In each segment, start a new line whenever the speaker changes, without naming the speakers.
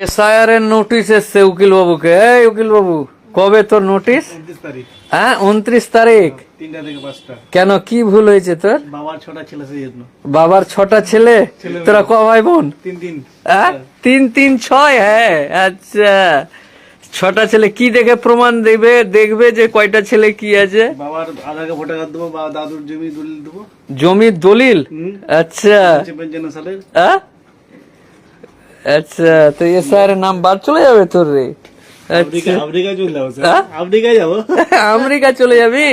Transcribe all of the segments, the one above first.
এসআইআরের নোটিশ এসছে উকিল বাবুকে। এই উকিল বাবু, কবে তোর নোটিশ?
29 তারিখ,
হ্যাঁ 29 তারিখ।
3টা থেকে 5টা।
কেন, কি ভুল হয়েছে তোর?
বাবার ছোটা ছেলে সেই জন্য।
বাবার 6টা ছেলে, তোরা ক ভাই বোন?
3
হ্যাঁ 3 3 6, হ্যাঁ আচ্ছা। 6টা ছেলে কি দেখে প্রমাণ দেখবে যে কয়টা ছেলে কি আছে?
বাবার আধারকে ভোটার কার্ড দেবো, বাবা দাদুর জমি দলিল দেবো।
জমির দলিল? আচ্ছা।
55 সালের।
হ্যাঁ আচ্ছা, তো এসআইআর নাম বাদ চলে যাবে তোর রে?
আমেরিকা চলে যাবো স্যার,
হ্যাঁ?
আমেরিকায় যাবো।
আমেরিকা চলে যাবি?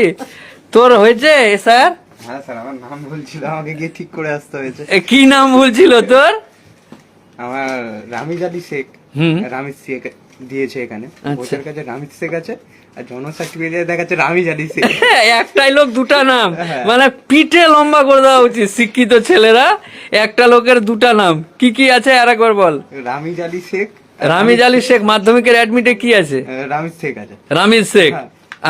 তোর হয়েছে এসআইআর?
হ্যাঁ স্যার, আমার নাম ভুলছিল, আমাকে গিয়ে ঠিক করে আসতে হয়েছে।
কি নাম ভুলছিল তোর?
আমার রামিজ আলী শেখ, রামিজ শেখ দিয়েছে এখানে। ভোটার কাছে রামিজ শেখ আছে, আর জন্ম সার্টিফিকেটে দেখাচ্ছে রামিজ আলী শেখ।
একটাই লোক দুটা নাম, মানে পিঠে লম্বা করে দেওয়া উচিত শিক্ষিত ছেলেরা। একটা লোকের দুটা নাম, কি কি আছে আর একবার বল।
রামিজ আলী শেখ,
রামিজ আলী শেখ। মাধ্যমিকের অ্যাডমিটে কি আছে?
রামিজ শেখ আছে।
রামিজ শেখ।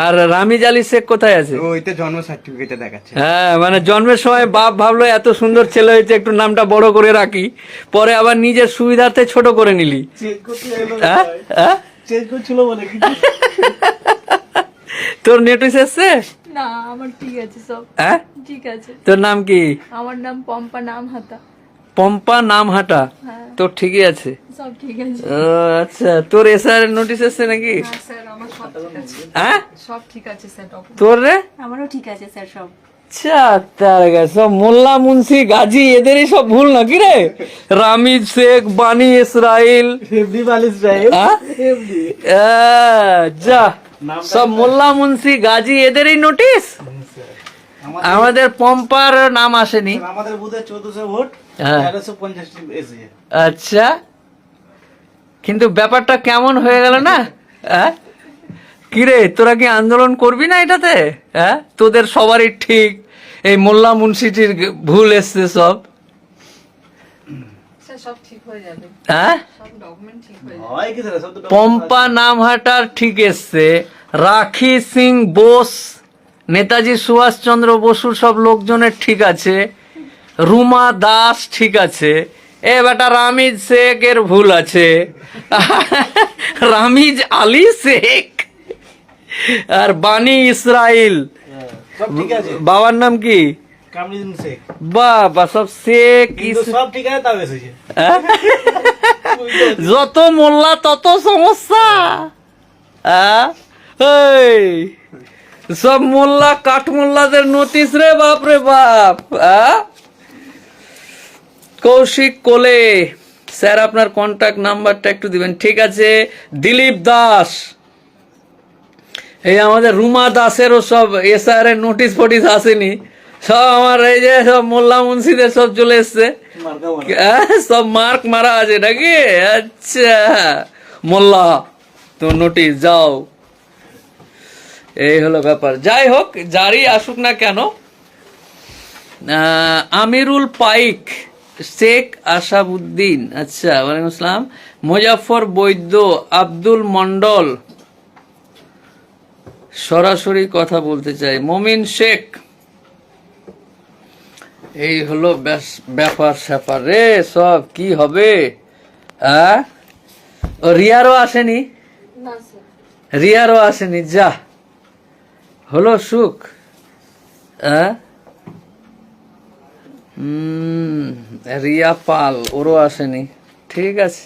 আর রামিজ আলী শেখ কোথায় আছে?
ওইটা জন্ম সার্টিফিকেটে দেখাচ্ছে।
হ্যাঁ, মানে জন্মের সময় বাপ ভাবলো এত সুন্দর ছেলে হয়েছে, একটু নামটা বড় করে রাখি, পরে আবার নিজের সুবিধার্থে ছোট করে নিলি।
চেক করতে এলো,
হ্যাঁ হ্যাঁ,
চেক করছিল বলে কিছু।
তোর নোটিশ এসছে?
না, আমার ঠিক আছে সব।
হ্যাঁ,
ঠিক আছে।
তোর নাম কি?
আমার নাম পম্পা নামহাতা।
পম্পা নামহাটা?
হ্যাঁ,
তোর ঠিকই আছে।
সব ঠিক আছে।
ও, আচ্ছা, তোর এসআর নোটিশ এসছে নাকি?
হ্যাঁ স্যার, আমার সব ঠিক আছে।
হ্যাঁ,
সব ঠিক আছে স্যার, ডকুমেন্ট।
তোর রে?
আমারও ঠিক আছে স্যার সব।
সব মোল্লা মুন্সি গাজী এদেরই সব ভুল নাকি রে? রামিজ শেখ, বানি ইসরাইল,
এফডি বালিশ সাহেব,
হ্যাঁ?
এফডি
যা, সব মোল্লা মুন্সি গাজী এদেরই নোটিশ। আমাদের পম্পার নাম আসেনি।
আমাদের বুথে 1400 ভোট,
হ্যাঁ।
1350 এসেছে।
আচ্ছা, কিন্তু ব্যাপারটা কেমন হয়ে গেল না? হ্যাঁ, কিরে তোরা কি আন্দোলন করবি না এটাতে? হ্যাঁ, তোদের সবারই ঠিক, এই মোল্লা মুন্সিটির ভুল এসছে সব।
স্যার সব ঠিক হয়ে যাবে,
হ্যাঁ,
সব ডকুমেন্ট ঠিক হয়ে যাবে।
হয় কি স্যার, সব তো
পম্পা নামহাটার ঠিক এসছে, রাখি সিং বোস, নেতাজি সুভাষচন্দ্র বসুর সব লোকজনের ঠিক আছে, রুমা দাস ঠিক আছে, এ বেটা রামিজ শেখ এর ভুল আছে। রামিজ আলী শেখ আর বানি ইসরাইল।
সব ঠিক আছে।
বাবার নাম কি?
কামরুদ্দিন শেখ।
বাবা, সব শেখ
কিন্তু সব ঠিক আছে, তাও এসেছে।
যত মোল্লা তত সমস্যা। হ্যাঁ? এই, সব মোল্লা কাঠ মোল্লাদের নোটিশ রে, বাপ রে বাপ। কৌশিক কোলে, স্যার আপনার কন্ট্যাক্ট নাম্বারটা একটু দিবেন। ঠিক আছে। দিলীপ দাস, এই আমাদের রুমা দাসেরও সব এসআর এর নোটিশ ফটিস আসেনি, সব আমার এই যে সব মোল্লা মুন্সিদের সব চলে এসছে।
মার্কা মারা।
সব মার্ক মারা আছে নাকি? আচ্ছা, মোল্লা তো নোটিশ যাও। এই হলো ব্যাপার। যাই হোক, যারই আসুক না কেন, আমিরুল পাইক, শেখ আসাবুদ্দিন, আচ্ছা ওয়ালাইকুম আসসালাম, মুজাফর বৈদ্য, আব্দুল মন্ডল, সরাসরি কথা বলতে চাই, মমিন শেখ। এই হলো ব্যাপার স্যাপার রে, সব কি হবে? ও রিয়ারও আসেনি?
না স্যার।
রিয়ারও আসেনি, যা হলো সুখ। রিয়া পাল, ওরও আসেনি। ঠিক আছে,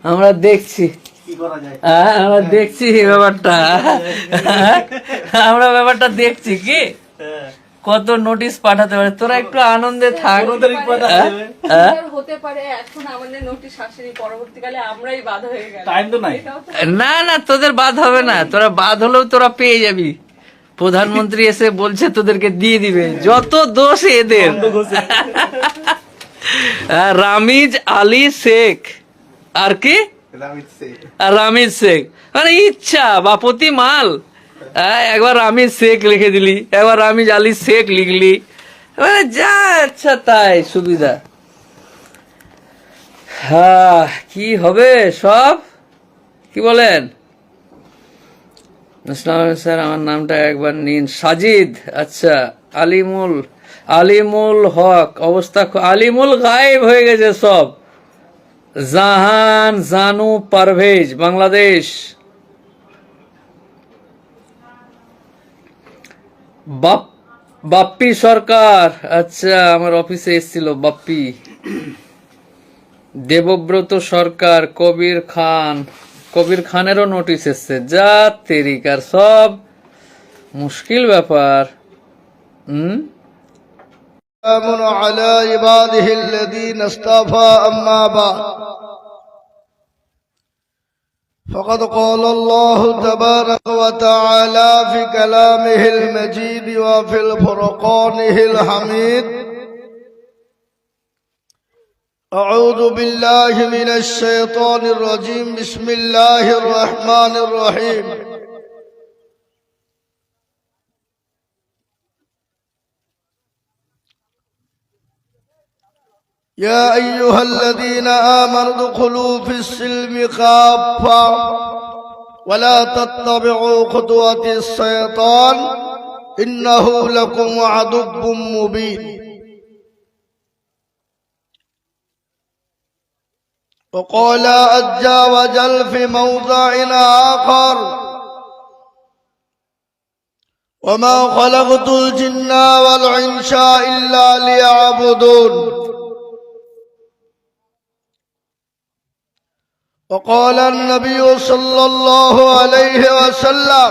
আমরা দেখছি।
কি করা যায়?
আমরা দেখছি ব্যাপারটা, আমরা ব্যাপারটা দেখছি কি কত নোটিশ পাঠাতে পারে। তোরা একটু আনন্দে থাক।
স্যার, হতে পারে এখন আমাদের নোটিশ আসেনি, পরবর্তীকালে আমরাই বাধা হয়ে গেল।
টাইম তো নাই।
এটাও তো
না না, তোদের বাদ হবে না, তোরা বাদ হলেও তোরা পেয়ে যাবি। প্রধানমন্ত্রী এসে বলছে তোদেরকে দিয়ে দিবে, যত দোষ এদের। রামিজ আলী শেখ আর কি?
রামিজ শেখ।
আর রামিজ শেখ, মানে ইচ্ছা বাপতি মাল। একবার রামিজ শেখ লিখে দিলি, একবার রামিজ আলী শেখ লিখলি, মানে যা আচ্ছা তাই সুবিধা। হ্যাঁ, কি হবে সব, কি বলেন? স্যার আমার নামটা একবার নিন। সাজিদ, আচ্ছা। আলিমুল হক, অবস্থা আলিমুল গায়েব হয়ে গেছে সব। জাহান জানু পারভেজ, বাংলাদেশ। বাপ্পি সরকার, আচ্ছা আমার অফিসে এসেছিল বাপ্পি। দেবব্রত সরকার, কবির খানেরও নোটিশ এসছে। যা তেরিকার, সব মুশকিল ব্যাপার।
سلام على عباده الذين اصطفى أما بعد فقد قال الله تبارك وتعالى في كلامه المجيد وفي الفرقانه الحميد أعوذ بالله من الشيطان الرجيم بسم الله الرحمن الرحيم يا أيها الذين آمنوا ادخلوا في السلم كافة ولا تتبعوا خطوات الشيطان إنه لكم عدو مبين وقال عز وجل في موضع آخر وما خلقت الجن والإنس إلا ليعبدون وقال النبي صلى الله عليه وسلم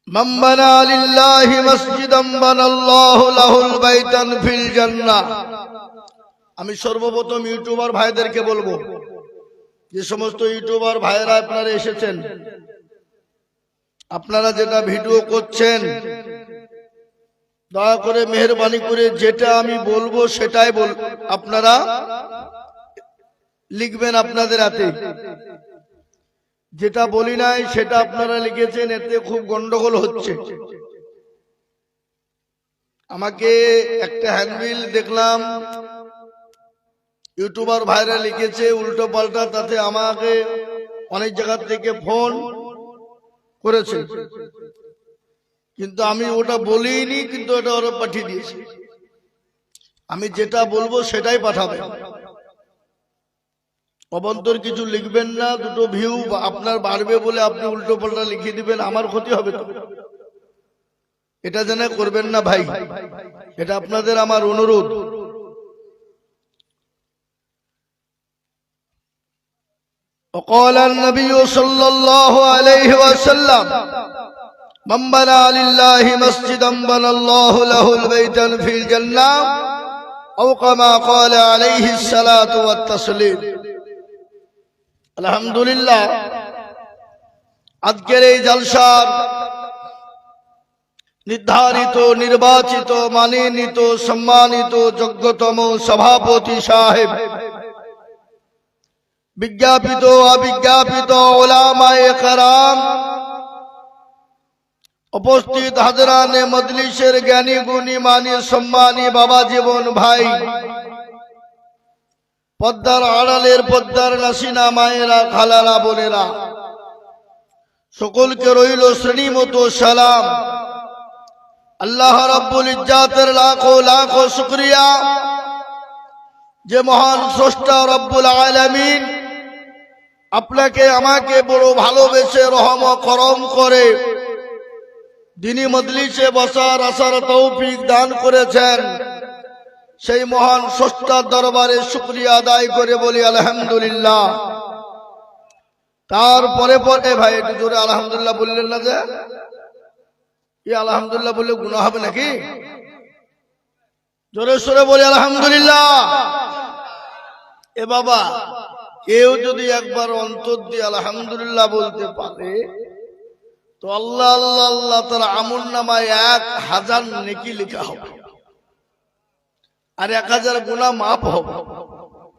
من بنى لله مسجدا بنى الله له البيتا في الجنة। আমি সর্বপ্রথম ইউটিউবার ভাইদেরকে বলবো, যে সমস্ত ইউটিউবার ভাইরা আপনারা এসেছেন, আপনারা যেটা ভিডিও করছেন, দয়া করে মেহেরবানি করে যেটা আমি বলবো সেটাই আপনারা লিখবেন আপনাদের হাতে। যেটা বলি নাই সেটা আপনারা লিখেছেন, এতে খুব গন্ডগোল হচ্ছে। আমাকে একটা হ্যান্ডবিল দেখলাম ইউটিউবার ভাইরা লিখেছে উল্টো পাল্টা, তাতে আমাকে অনেক জায়গা থেকে ফোন করেছে, কিন্তু আমি ওটা বলিনি, কিন্তু ওটা ওরা পাঠিয়ে দিয়েছে। আমি যেটা বলবো সেটাই পাঠাবেন, অবান্তর কিছু লিখবেন না। দুটো ভিউ আপনার বাড়বে বলে আপনি উল্টো পাল্টা লিখে দিবেন, আমার ক্ষতি হবে তো। এটা যেন করবেন না ভাই, এটা আপনাদের আমার অনুরোধ। وقال النبي صلى الله عليه وسلم من بنى لله مسجدا بنى الله له البيت في الجنة أو كما قال عليه الصلاة والتسليم। আলহামদুলিল্লাহ, আজকের এই জলসার নির্ধারিত, নির্বাচিত, মানিনীত, সম্মানিত, যোগ্যতম সভাপতি সাহেব, বিজ্ঞাপিত অবিজ্ঞাপিত উলামায়ে কেরাম, উপস্থিত হাজরানে মজলিসের জ্ঞানী গুণী মানি সম্মানী বাবা জীবন ভাই, পদ্মার আড়ালের পদ্মার নাসিনা মায়েরা, খালারা, বোনেরা, সকলকে রইল শ্রেণী মতো সালাম। আল্লাহ রাব্বুল ইজ্জাতের লাখো লাখো শুকরিয়া, যে মহান স্রষ্টা রব্বুল আলামিন আপনাকে আমাকে বড় ভালোবেসে রহম করম করে দিনী মজলিসে বসার আসার তৌফিক দান করেছেন। সেই মহান স্রষ্টার দরবারে শুকরিয়া আদায় করে বলি আলহামদুলিল্লাহ। তারপরে পরে ভাই একটু জোরে আলহামদুলিল্লাহ বললেন না, যে আলহামদুলিল্লাহ বললে গুনাহ হবে নাকি? জোরে সোরে বলি আলহামদুলিল্লাহ। এ বাবা, কেউ যদি একবার অন্তর দিয়ে আলহামদুলিল্লাহ বলতে পারে তো আল্লাহ আল্লাহ আল্লাহ তার আমল নামায় 1000 নেকি লেখা হবে আর 1000 গুনাহ মাফ হবে।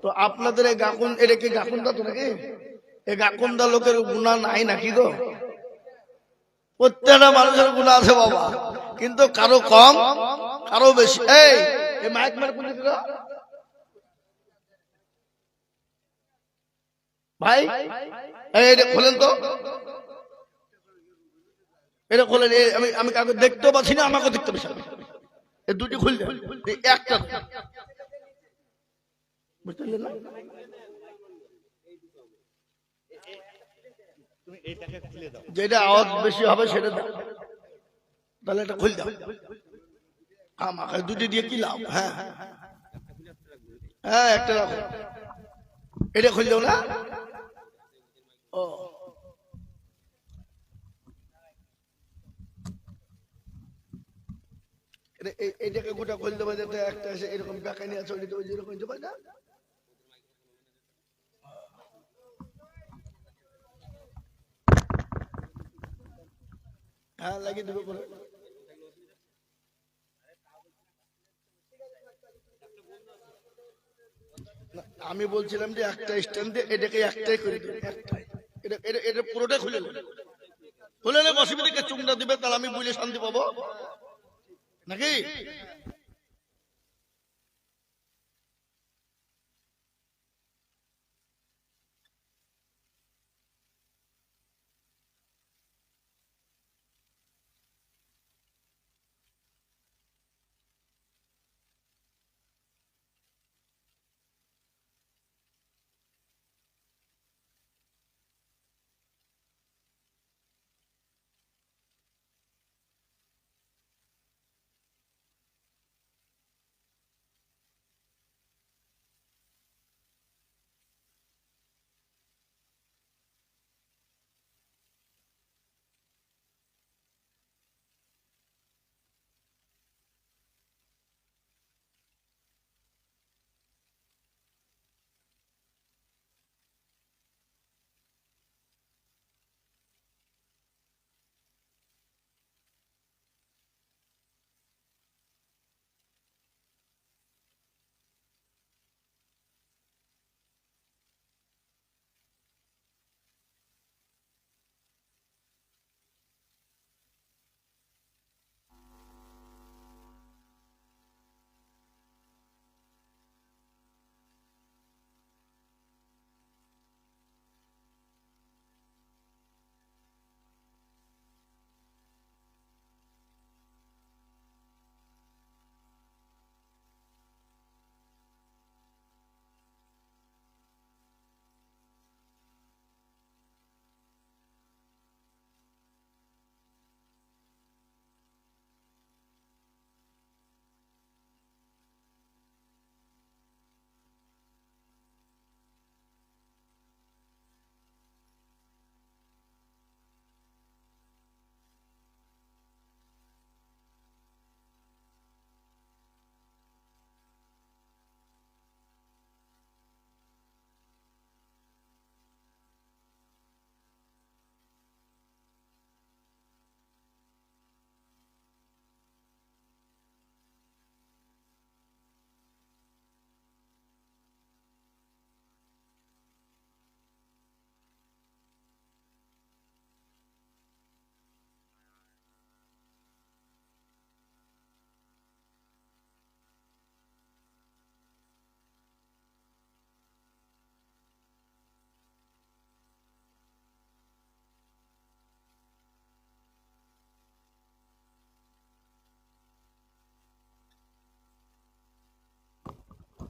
তো আপনাদের এই গাকুন, এটা কি গাকুন্দা তো নাকি? এই গাকুন্দা লোকের গুনাহ নাই নাকি গো? প্রত্যেকটা মানুষের গুনাহ আছে বাবা, কিন্তু কারো কম কারো বেশি। এই মাইক মার কোন দিকে ভাই? এটা খোলেন তো, এটা খোলেন। আমি কাউকে দেখতে পাচ্ছি না, আমাকে দেখতে পাচ্ছি। এই দুটি খুলে দেন, এই একটা বুঝতে পারলেন না? যেটা আওয়াজ বেশি হবে সেটা দাও, তাহলে এটা খুলে দাও। আমাকে দুটি দিয়ে কি লাভ? হ্যাঁ হ্যাঁ একটা রাখো, এটা খুলে দাও না। ও এটাকে গোটা খুলে দেবো, যেটা একটা এসে এরকম বেকানি আছে ওইটা দেবো, যেরকম দেবো না। হ্যাঁ লাগিয়ে দেবো পরে। আমি বলছিলাম যে একটা স্ট্যান্ড দিয়ে এটাকে একটাই করে দেবে, একটাই। এটা পুরোটাই খুলে নেবে, খুলে নেবে, অসুবিধাকে চুমটা দিবে, তাহলে আমি বুঝে শান্তি পাবো নাকি?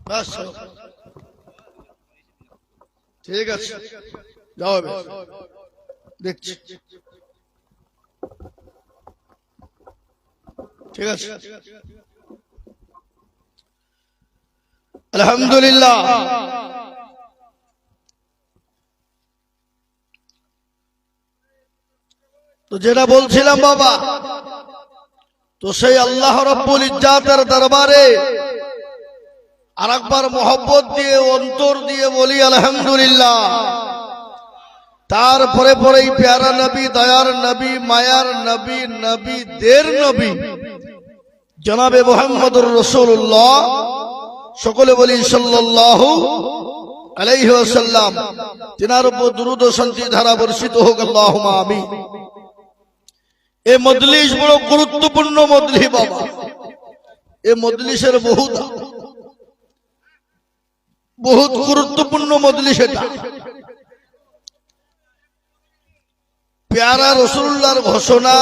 ব্যাস ঠিক আছে, যাও দেখছি। ঠিক আছে, আলহামদুলিল্লাহ। তো যেটা বলছিলাম বাবা, তো সেই আল্লাহ রাব্বুল ইজ্জাতের দরবারে আরেকবার মোহব্বত দিয়ে অন্তর দিয়ে বলি আলহামদুলিল্লাহ। তারপরে পরেই প্যারা নবী, দয়ার নবী, মায়ার নবী, নবীদের নবী জনাবে মুহাম্মদুর রাসূলুল্লাহ, সকলে বলি সাল্লাল্লাহু আলাইহি ওয়াসাল্লাম। তিনার উপর দুরূদ ও শান্তি ধারা বর্ষিত হোক, আল্লাহুম্মা আমিন। এই মজলিস বড় গুরুত্বপূর্ণ মজলিস বাবা, এই মজলিসের বহুত গুরুত্বপূর্ণ মজলিস এটা। প্যারা রাসূলুল্লাহর ঘোষণা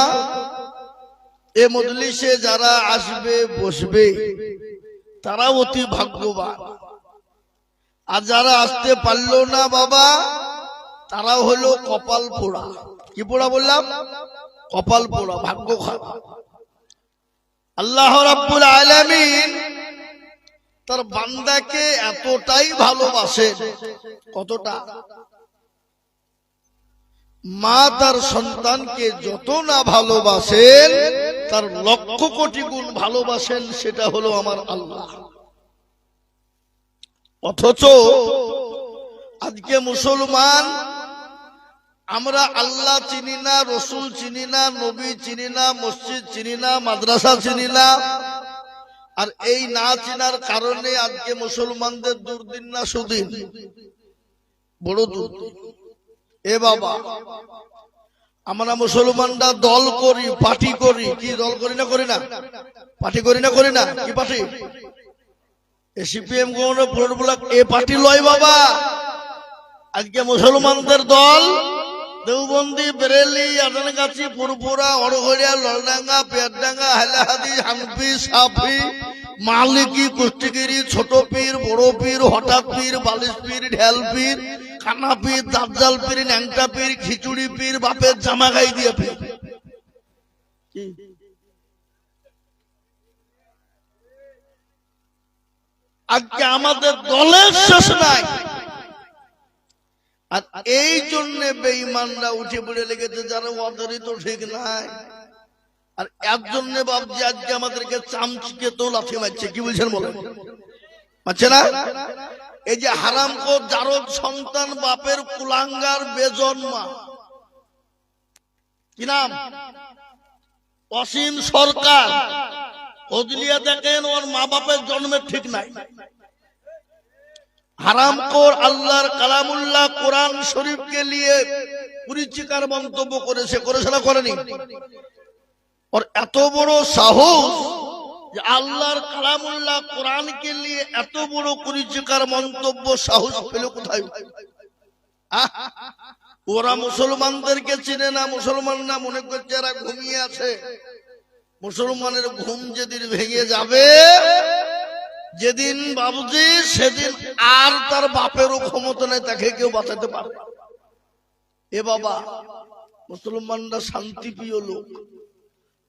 এ মজলিসে যারা আসবে বসবে তারা অতি ভাগ্যবান, আর যারা আসতে পারলো না বাবা তারা হলো কপাল পোড়া। কি পোড়া বললাম? কপাল পোড়া, ভাগ্য খারাপ। আল্লাহ রাব্বুল আলামিন তার বান্দাকে এতটাই ভালোবাসেন, কতটা? মা তার সন্তানকে যত না ভালোবাসেন তার লক্ষ কোটি গুণ ভালোবাসেন, সেটা হলো আমার আল্লাহ। অথচ আজকে মুসলমান আমরা আল্লাহ চিনি না, রসুল চিনি না, নবী চিনি না, মসজিদ চিনি না, মাদ্রাসা চিনি না। আর এই না চিনার কারণে আজকে মুসলমানদের দুর্দিন না সুদিন, বড় দুর্দিন। এ বাবা, আমরা মুসলমানরা দল করি, পার্টি করি। কি দল করি না? করি না? পার্টি করি না? করি না? কি পার্টি? সিপিএম এ পার্টি লয় বাবা। আজকে মুসলমানদের দল দেওবন্দি, বেরেলি, আদানগাছি, পুরপুরা, অড়ঘড়িয়া, ললডাঙ্গা, পেটডাঙ্গা, হাইলাহাদি, হানফি, সাফি, মালিকি, কুষ্টিগিরি, ছোট পীর, বড় পীর, হঠাৎ পীর, বালিশ পীর, ঢেল পীর, কানা পীর, দাজ্জাল পীর, ন্যাংটা পীর, খিচুড়ি পীর, বাপের জামা গাই দিয়ে পীর। আজকে আমাদের দলের শেষ নাই। আর এই জন্য বেঈমানরা উঠে পড়ে লেগেছে, যারা ওদেরই তো ঠিক নাই। আর এর জন্য ভাবছি আজকে আমাদেরকে চামচিকে তো লাথি মারছে। কি বলছেন বলেন? মারছে না? এই যে হারামখোর জারদ সন্তান, বাপের কুলাঙ্গার বেজন্মা, কি নাম? অসীম সরকার। ফজলিয়া দেখেন, ওর মা বাপের জন্মের ঠিক নাই। হারামখোর আল্লাহর কালামুল্লাহ কোরআন শরীফকে নিয়ে কুরুচিকার মন্তব্য করেছে, করেছে না করেনি? ওর এত বড় সাহস যে আল্লাহর কালামুল্লাহ কোরআনকে নিয়ে এত বড় কুরুচিকার মন্তব্য সাহস পেল কোথায়? ওরা মুসলমানদেরকে চিনে না। মুসলমানরা মনে করছে এরা ঘুমিয়ে আছে। মুসলমানের ঘুম যেদিন ভেঙে যাবে, যেদিন বাবুজি, সেদিন আর তার বাপেরও ক্ষমতা নেই, তাকে কেউ বাঁচাতে পারবে। এ বাবা, মুসলমানরা শান্তিপ্রিয় লোক,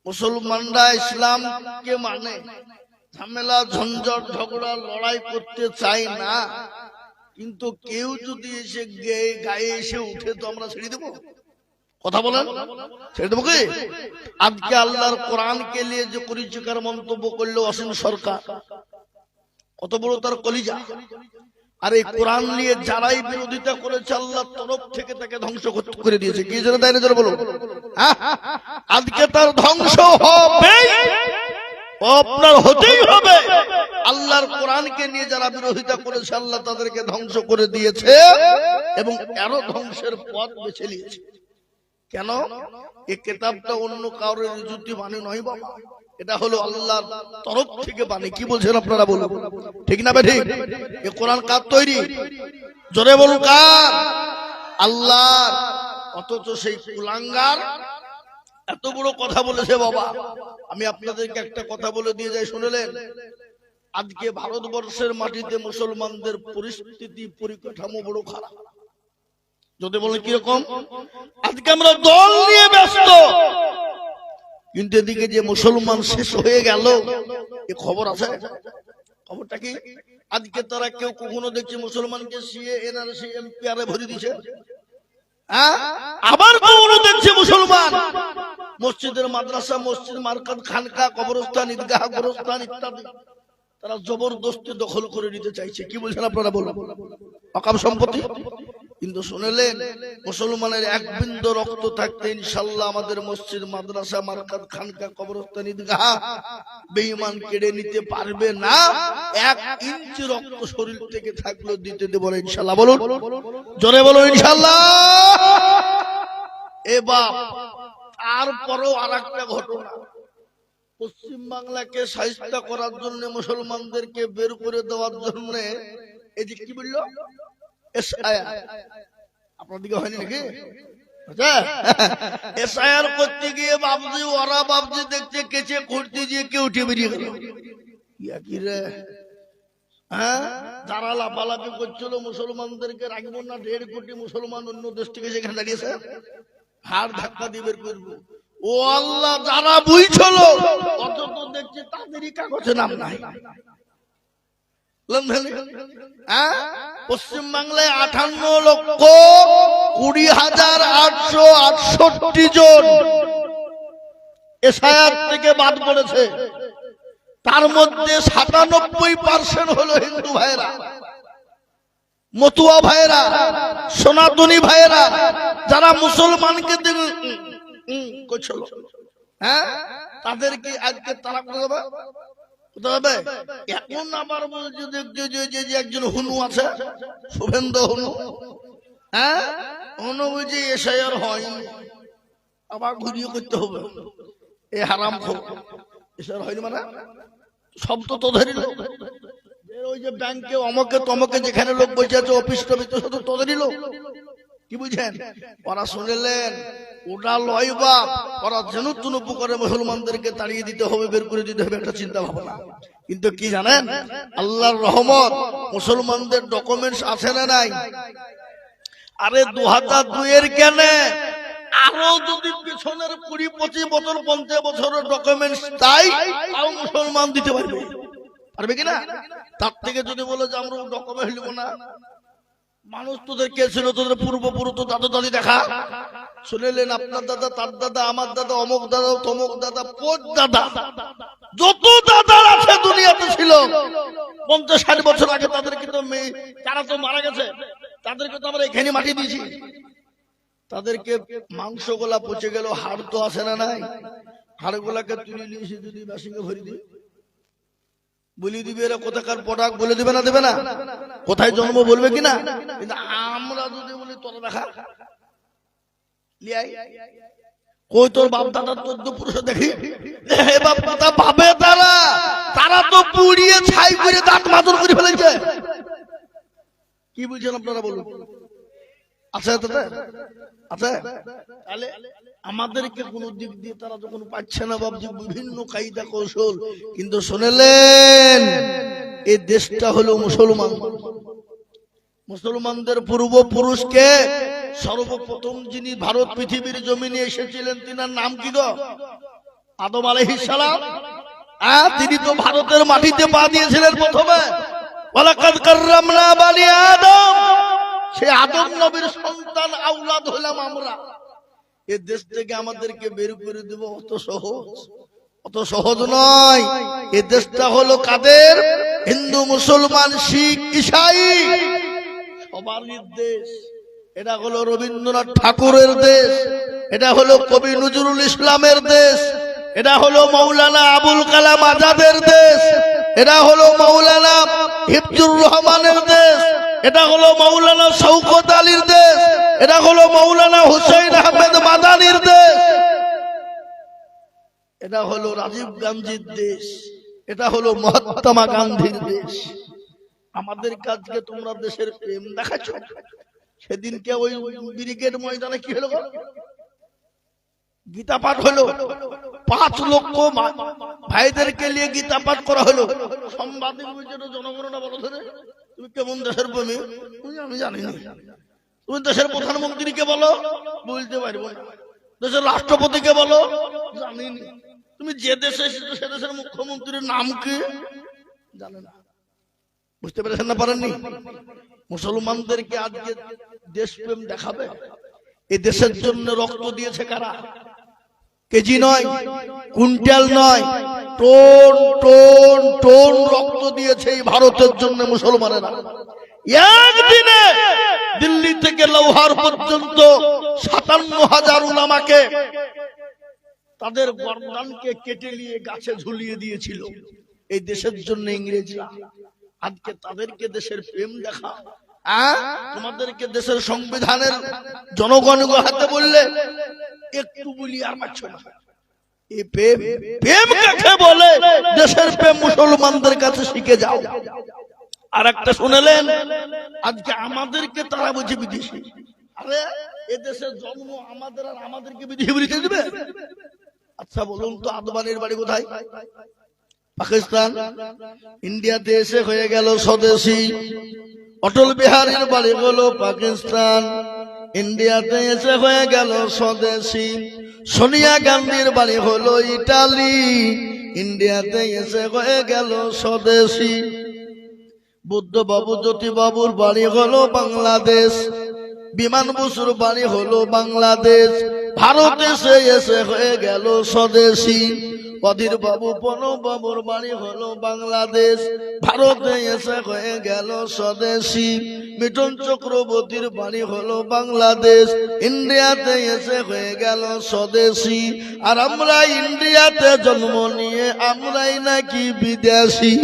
মুসলমানরা ইসলামকে মানে, ঝামেলা, ঝঞ্ঝট, ঝগড়া, লড়াই করতে চাই না। কিন্তু কেউ যদি এসে গায়ে এসে উঠে তো আমরা ছেড়ে দেবো? কথা বলেন, ছেড়ে দেবো কি? আজকে আল্লাহর কোরআনকে নিয়ে যে কুরুচিকার মন্তব্য করলো অসীম সরকার, কত বড় তার কলিজা। আর এই কোরআন নিয়ে যারাই বিরোধিতা করেছে আল্লাহর তরফ থেকে তাকে ধ্বংস করে দিয়েছে। কি জন্য? তাই না? বলো। আজকে তার ধ্বংস হবে, আপনার হতেই হবে। আল্লাহর কোরআনকে নিয়ে যারা বিরোধিতা করেছে আল্লাহ তাদেরকে ধ্বংস করে দিয়েছে, এবং আরো ধ্বংসের পথ বেছে নিয়েছে। কেন? এই কিতাবটা অন্য কারোর যুক্তি মানে নয় বাবা, এটা হলো আল্লাহর তরফ থেকে বাণী। কি বলছেন আপনারা? বলুন, ঠিক না ঠিক? এই কোরআন কার তৈরি? জোরে বলুন, কার? আল্লাহর। অথচ সেই কুলাঙ্গার এত বড় কথা বলেছে বাবা। আমি আপনাদেরকে একটা কথা বলে দিয়ে যাই, শুনলেন? আজকে ভারতবর্ষের মাটিতে মুসলমানদের পরিস্থিতি, পরিকাঠামো বড় খারাপ। যদি বলেন কিরকম? আজকে আমরা দল নিয়ে ব্যস্ত, কিন্তু এদিকে যে মুসলমান শেষ হয়ে গেল, এ খবর আছে? খবরটা কি? আজকে তারা কেউ কখনো দেখছে মুসলমানকে সিএ, এনআরসি, এমপিআর ভরে দিছে? আবার কখনো দেখছে মুসলমান মসজিদের, মাদ্রাসা, মসজিদ, মার্কাত, খানকা, কবরস্থান, ঈদগাহ, গোরস্থান ইত্যাদি তারা জবরদস্তি দখল করে নিতে চাইছে। কি বলছেন আপনারা? বলুন, অকাম সম্পত্তি। কিন্তু শুনলেন, মুসলমানের এক বিন্দু রক্ত থাকতে ইনশাআল্লাহ আমাদের মসজিদ, মাদ্রাসা, মার্কাত, খানকা, কবরস্থান, ঈদগাহ বেঈমান কেড়ে নিতে পারবে না। 1 ইঞ্চি রক্ত শরীর থেকে থাকলেও দিতে দেব না ইনশাআল্লাহ। বলুন, জোরে বলুন ইনশাআল্লাহ। এ বাপ, তারপরও আরেকটা ঘটনা, পশ্চিম বাংলাকে শায়েস্তা করার জন্য, মুসলমানদেরকে বের করে দেওয়ার জন্য, এই যে কি বললো, আপনার দিকে হয়নি নাকি? এসআইআর করতে গিয়ে বাবজি ওরা বাবজি দেখতে কেচে করতে গিয়ে কেউ উঠে বেরিয়ে গেল। ইয়া কি রে, হ্যাঁ, যারা লাফালাফি করছিল মুসলমানদেরকে রাখবো না, 1.5 কোটি মুসলমান অন্য দেশ থেকে সেখানে দাঁড়িয়েছে, হাড় ধাক্কা দিয়ে বের করবো। ও আল্লাহ, যারা বুঝছিল অথচ দেখছি তাদেরই কাগজে নাম নাই। পশ্চিম বাংলায় 58,20,868 জন এসআইআর থেকে বাদ পড়েছে। তার মধ্যে 97% হলো হিন্দু ভাইরা, মতুয়া ভাইরা, সনাতনী ভাইরা, যারা মুসলমানকে করছিল, হ্যাঁ, তাদেরকে আজকে তারা কোথায় হবে। এখন আবার বলছে দেখতে যে একজন হুনু আছে, শুভেন্দু হুনু, হ্যাঁ, হুনু বুঝি এসআইআর হয়নি, আবার ঘুরিয়ে করতে হবে। এ হারাম খোর, এসআইআর হয়নি মানে সব তো তোদেরই লোক। ওই যে ব্যাংকে অমকে তমকে যেখানে লোক বসে আছে, অফিস টফিস তো তোদেরই লোক। কি বুঝছেন? ওরা শুনলেন ওটা লয় বাপ, ওরা যেন তুনুপু করে মুসলমানদেরকে তাড়িয়ে দিতে হবে, বের করে দিতে হবে, একটা চিন্তা ভাবনা। কিন্তু কি জানেন, আল্লাহর রহমত, মুসলমানদের ডকুমেন্টস আছে না নাই? আরে 2002 কেন, আরো যদি পিছনের 20-25 বছর 50 বছরের ডকুমেন্টস তাই তাও মুসলমান দিতে পারবে, পারবে কিনা? তার থেকে যদি বলে যে আমরা ডকুমেন্ট নিব না, মানুষ তোদের কে ছিল, তোদের পূর্বপুরুষ তো দাদা দাদি দেখা শুনেলেন, আপনার দাদা, তার দাদা, আমার দাদা, অমুক দাদা, তমুক দাদা, পোত দাদা, যত দাদা আছে দুনিয়াতে ছিল 50-60 বছর আগে, তাদেরকে তো তারা তো মারা গেছে, তাদেরকে তো আমরা এখানে মাটি দিয়েছি। তাদেরকে মাংস গোলা পচে গেল, হাড় তো আসে না নাই, হাড় গোলাকে তুলে নিয়েছি, যদি মেশিনে ভরি দিই বলি দিবে, এরা কোথাকার প্রোডাক্ট বলে দিবে না, দেবে না, কোথায় জন্ম বলবে কিনা। কিন্তু আমরা যদি বলি তোরা দেখা কই তোর বাপ দাদা 14 পুরুষ দেখি, বাপ দাদা ভাবে তারা তো পুড়িয়ে ছাই করে দাঁত মাদুর করে ফেলেছে। কি বুঝছেন আপনারা বলুন? আছে আছে। তাহলে আমাদেরকে কোন দিক দিয়ে তারা যখন পাচ্ছে না বাবজি, বিভিন্ন কায়দা কৌশল, কিন্তু শুনেলেন এই দেশটা হলো মুসলমান, মুসলমানদের পূর্বপুরুষকে সর্বপ্রথম যিনি ভারত পৃথিবীর জমিনে এসেছিলেন, তিনার নাম কি গো? আদম আলাইহিস সালাম। তিনি তো ভারতের মাটিতে পা দিয়েছিলেন প্রথমে। ওয়ালাকাদ কাররামনা বানি আদম, সেই আদম নবীর সন্তান আওলাদ হলাম আমরা। এই দেশ থেকে আমাদেরকে বের করে দেব অত সহজ নয়। এই দেশটা হলো কাদের? হিন্দু, মুসলমান, শিখ, ঈসাই, সবারই দেশ। এটা হলো রবীন্দ্রনাথ ঠাকুরের দেশ, এটা হলো কবি নজরুল ইসলামের দেশ, এটা হলো মৌলানা আবুল কালাম আজাদের দেশ, এটা হলো মৌলানা হিফজুর রহমানের দেশ, এটা হলো মৌলানা শওকত আলীর দেশ, এটা হলো মৌলানা হুসাইন আহমেদ মাদানির দেশ, এটা হলো রাজীব গান্ধীর দেশ, এটা হলো মহাত্মা গান্ধীর দেশ। আমাদের কাজকে তোমরা দেশের প্রেম দেখাচ্ছ। সেদিনকে ওই ব্রিগেড ময়দানে কি হলো? গীতা পাঠ হলো, 5 লক্ষ ভাইদেরকে নিয়ে গীতা পাঠ করা হলো। সংবাদে জনগণনা বলো ধরে তুমি কেমন দেশের প্রেমী, আমি জানি না। তুমি দেশের প্রধানমন্ত্রীকে বলো, বলতে পারবো না। দেশের রাষ্ট্রপতিকে বলো, জানি না। তুমি যে দেশে এসেছো সে দেশের মুখ্যমন্ত্রীর নাম কি জানে না। বুঝতে পেরেছেন না? পারেননি? মুসলমানদেরকে আজকে দেশপ্রেম দেখাবে। এই দেশের জন্য রক্ত দিয়েছে কারা? কেজি নয়, কুইন্টাল নয়, টন টন টন রক্ত দিয়েছে এই ভারতের জন্য মুসলমানেরা। একদিনে দিল্লি থেকে লাহোর পর্যন্ত 57,000 উলামাকে তাদের গর্দানকে কেটে নিয়ে গাছে ঝুলিয়ে দিয়েছিল এই দেশের জন্য ইংরেজরা। আজকে তাদেরকে দেশের প্রেম দেখা, তোমাদেরকে দেশের সংবিধানের জনগণ হাতে বললে একটু বলি আর পাচ্ছ না। এই প্রেম কাকে বলে? দেশের প্রেম মুসলমানদের কাছে শিখে যাও। আর একটা শুনলেন, আজকে আমাদেরকে তারা বুঝে বিদেশি, আরে এদেশের জন্ম আমাদের, আর আমাদেরকে বিদেশি বলিতে দিবে? আচ্ছা বলুন তো, আদবানির বাড়ি কোথায়? পাকিস্তান। ইন্ডিয়াতে এসে হয়ে গেল স্বদেশী। অটল বিহারীর বাড়ি হলো পাকিস্তান, ইন্ডিয়াতে এসে হয়ে গেল স্বদেশী। সোনিয়া গান্ধীর বাড়ি হলো ইটালি, ইন্ডিয়াতে এসে হয়ে গেল স্বদেশী। বুদ্ধ বাবু জ্যোতি বাবুর বাড়ি হলো বাংলাদেশ, বিমান বসুর বাড়ি হলো বাংলাদেশ, ভারতে এসে হয়ে গেল স্বদেশী। অধীর বাবু প্রণব বাবুর বাড়ি হলো বাংলাদেশ, ভারতে এসে হয়ে গেল স্বদেশী। মিঠুন চক্রবর্তীর বাড়ি হলো বাংলাদেশ, ইন্ডিয়াতে এসে হয়ে গেল স্বদেশী। আর আমরা ইন্ডিয়াতে জন্ম নিয়ে আমরাই নাকি বিদেশি।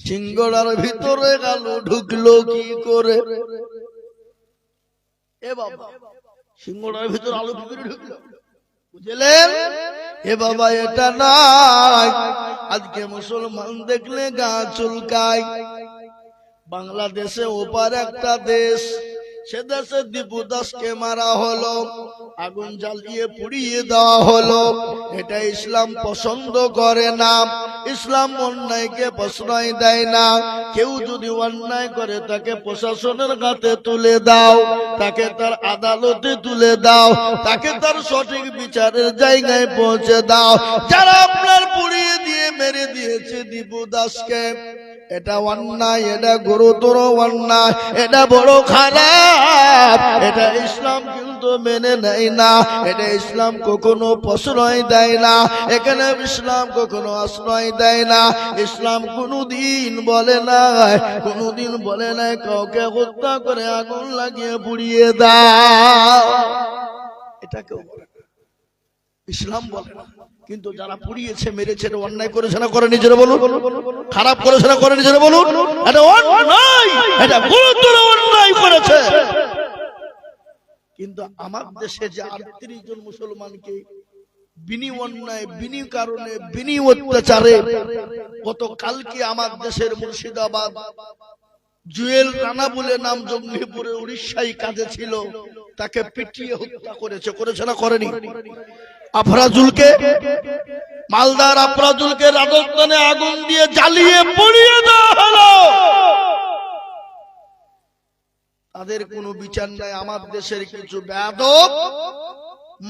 সিঙ্গড়ার ভিতরে গেল ঢুকলো কি করে? এ বাবা, সিঙ্গড়ার ভিতরে আলো কি করে ঢুকলো? বুঝলেন? এ বাবা এটা নাই। আজকে মুসলমান দেখলে গা চুলকায়। বাংলাদেশে ওপার একটা দেশ, সে দেশে দীপু দাসকে মারা হলো, আগুন জ্বালিয়ে পুড়িয়ে দেওয়া হলো। এটা ইসলাম পছন্দ করে না, ইসলাম অন্যায়কে প্রশ্রয় দেয় না। কেউ যদি অন্যায় করে তাকে প্রশাসনের হাতে তুলে দাও, তাকে তার আদালতে তুলে দাও, তাকে তার সঠিক বিচারের জায়গায় পৌঁছে দাও। যারা আপনার পুড়িয়ে দিয়ে মেরে দিয়েছে দীপু দাসকে, এটা অন্যায়, এটা গুরুতর অন্যায়, এটা বড় খারাপ। এটা ইসলাম কিন্তু মেনে নেয় না, এটা ইসলাম কখনো প্রশ্রয় দেয় না, এখানে ইসলাম কখনো আশ্রয় দেয় না। ইসলাম কোনদিন বলে নাই, কোনদিন বলে নাই কাউকে হত্যা করে আগুন লাগিয়ে পুড়িয়ে দাও। এটা কেউ বলে না, ইসলাম বলে না। কিন্তু যারা পুড়িয়েছে মেরেছে, অন্যায় করেছে না করে নিজেরা বলুন? খারাপ করেছে না করে নিজেরা বলুন? এটা অন্যায়, এটা গুরুতর অন্যায় করেছে। কিন্তু আমার দেশে যে 38 জন মুসলমানকে বিনি অন্যায়, বিনি কারণে, বিনি অত্যাচারে, গতকালকে আমার দেশের মুর্শিদাবাদ জুয়েল রানা বলে নাম, জঙ্গিপুরে উড়িষ্যায় কাজে ছিল, তাকে পিটিয়ে হত্যা করেছে। করেছে না করেনি? আফরাজুলকে, মালদার আফরাজুলকে রাজস্থানে আগুন দিয়ে জ্বালিয়ে পুড়িয়ে দেওয়া হলো। তাদের কোনো বিচার নাই। আমার দেশের কিছু বেয়াদব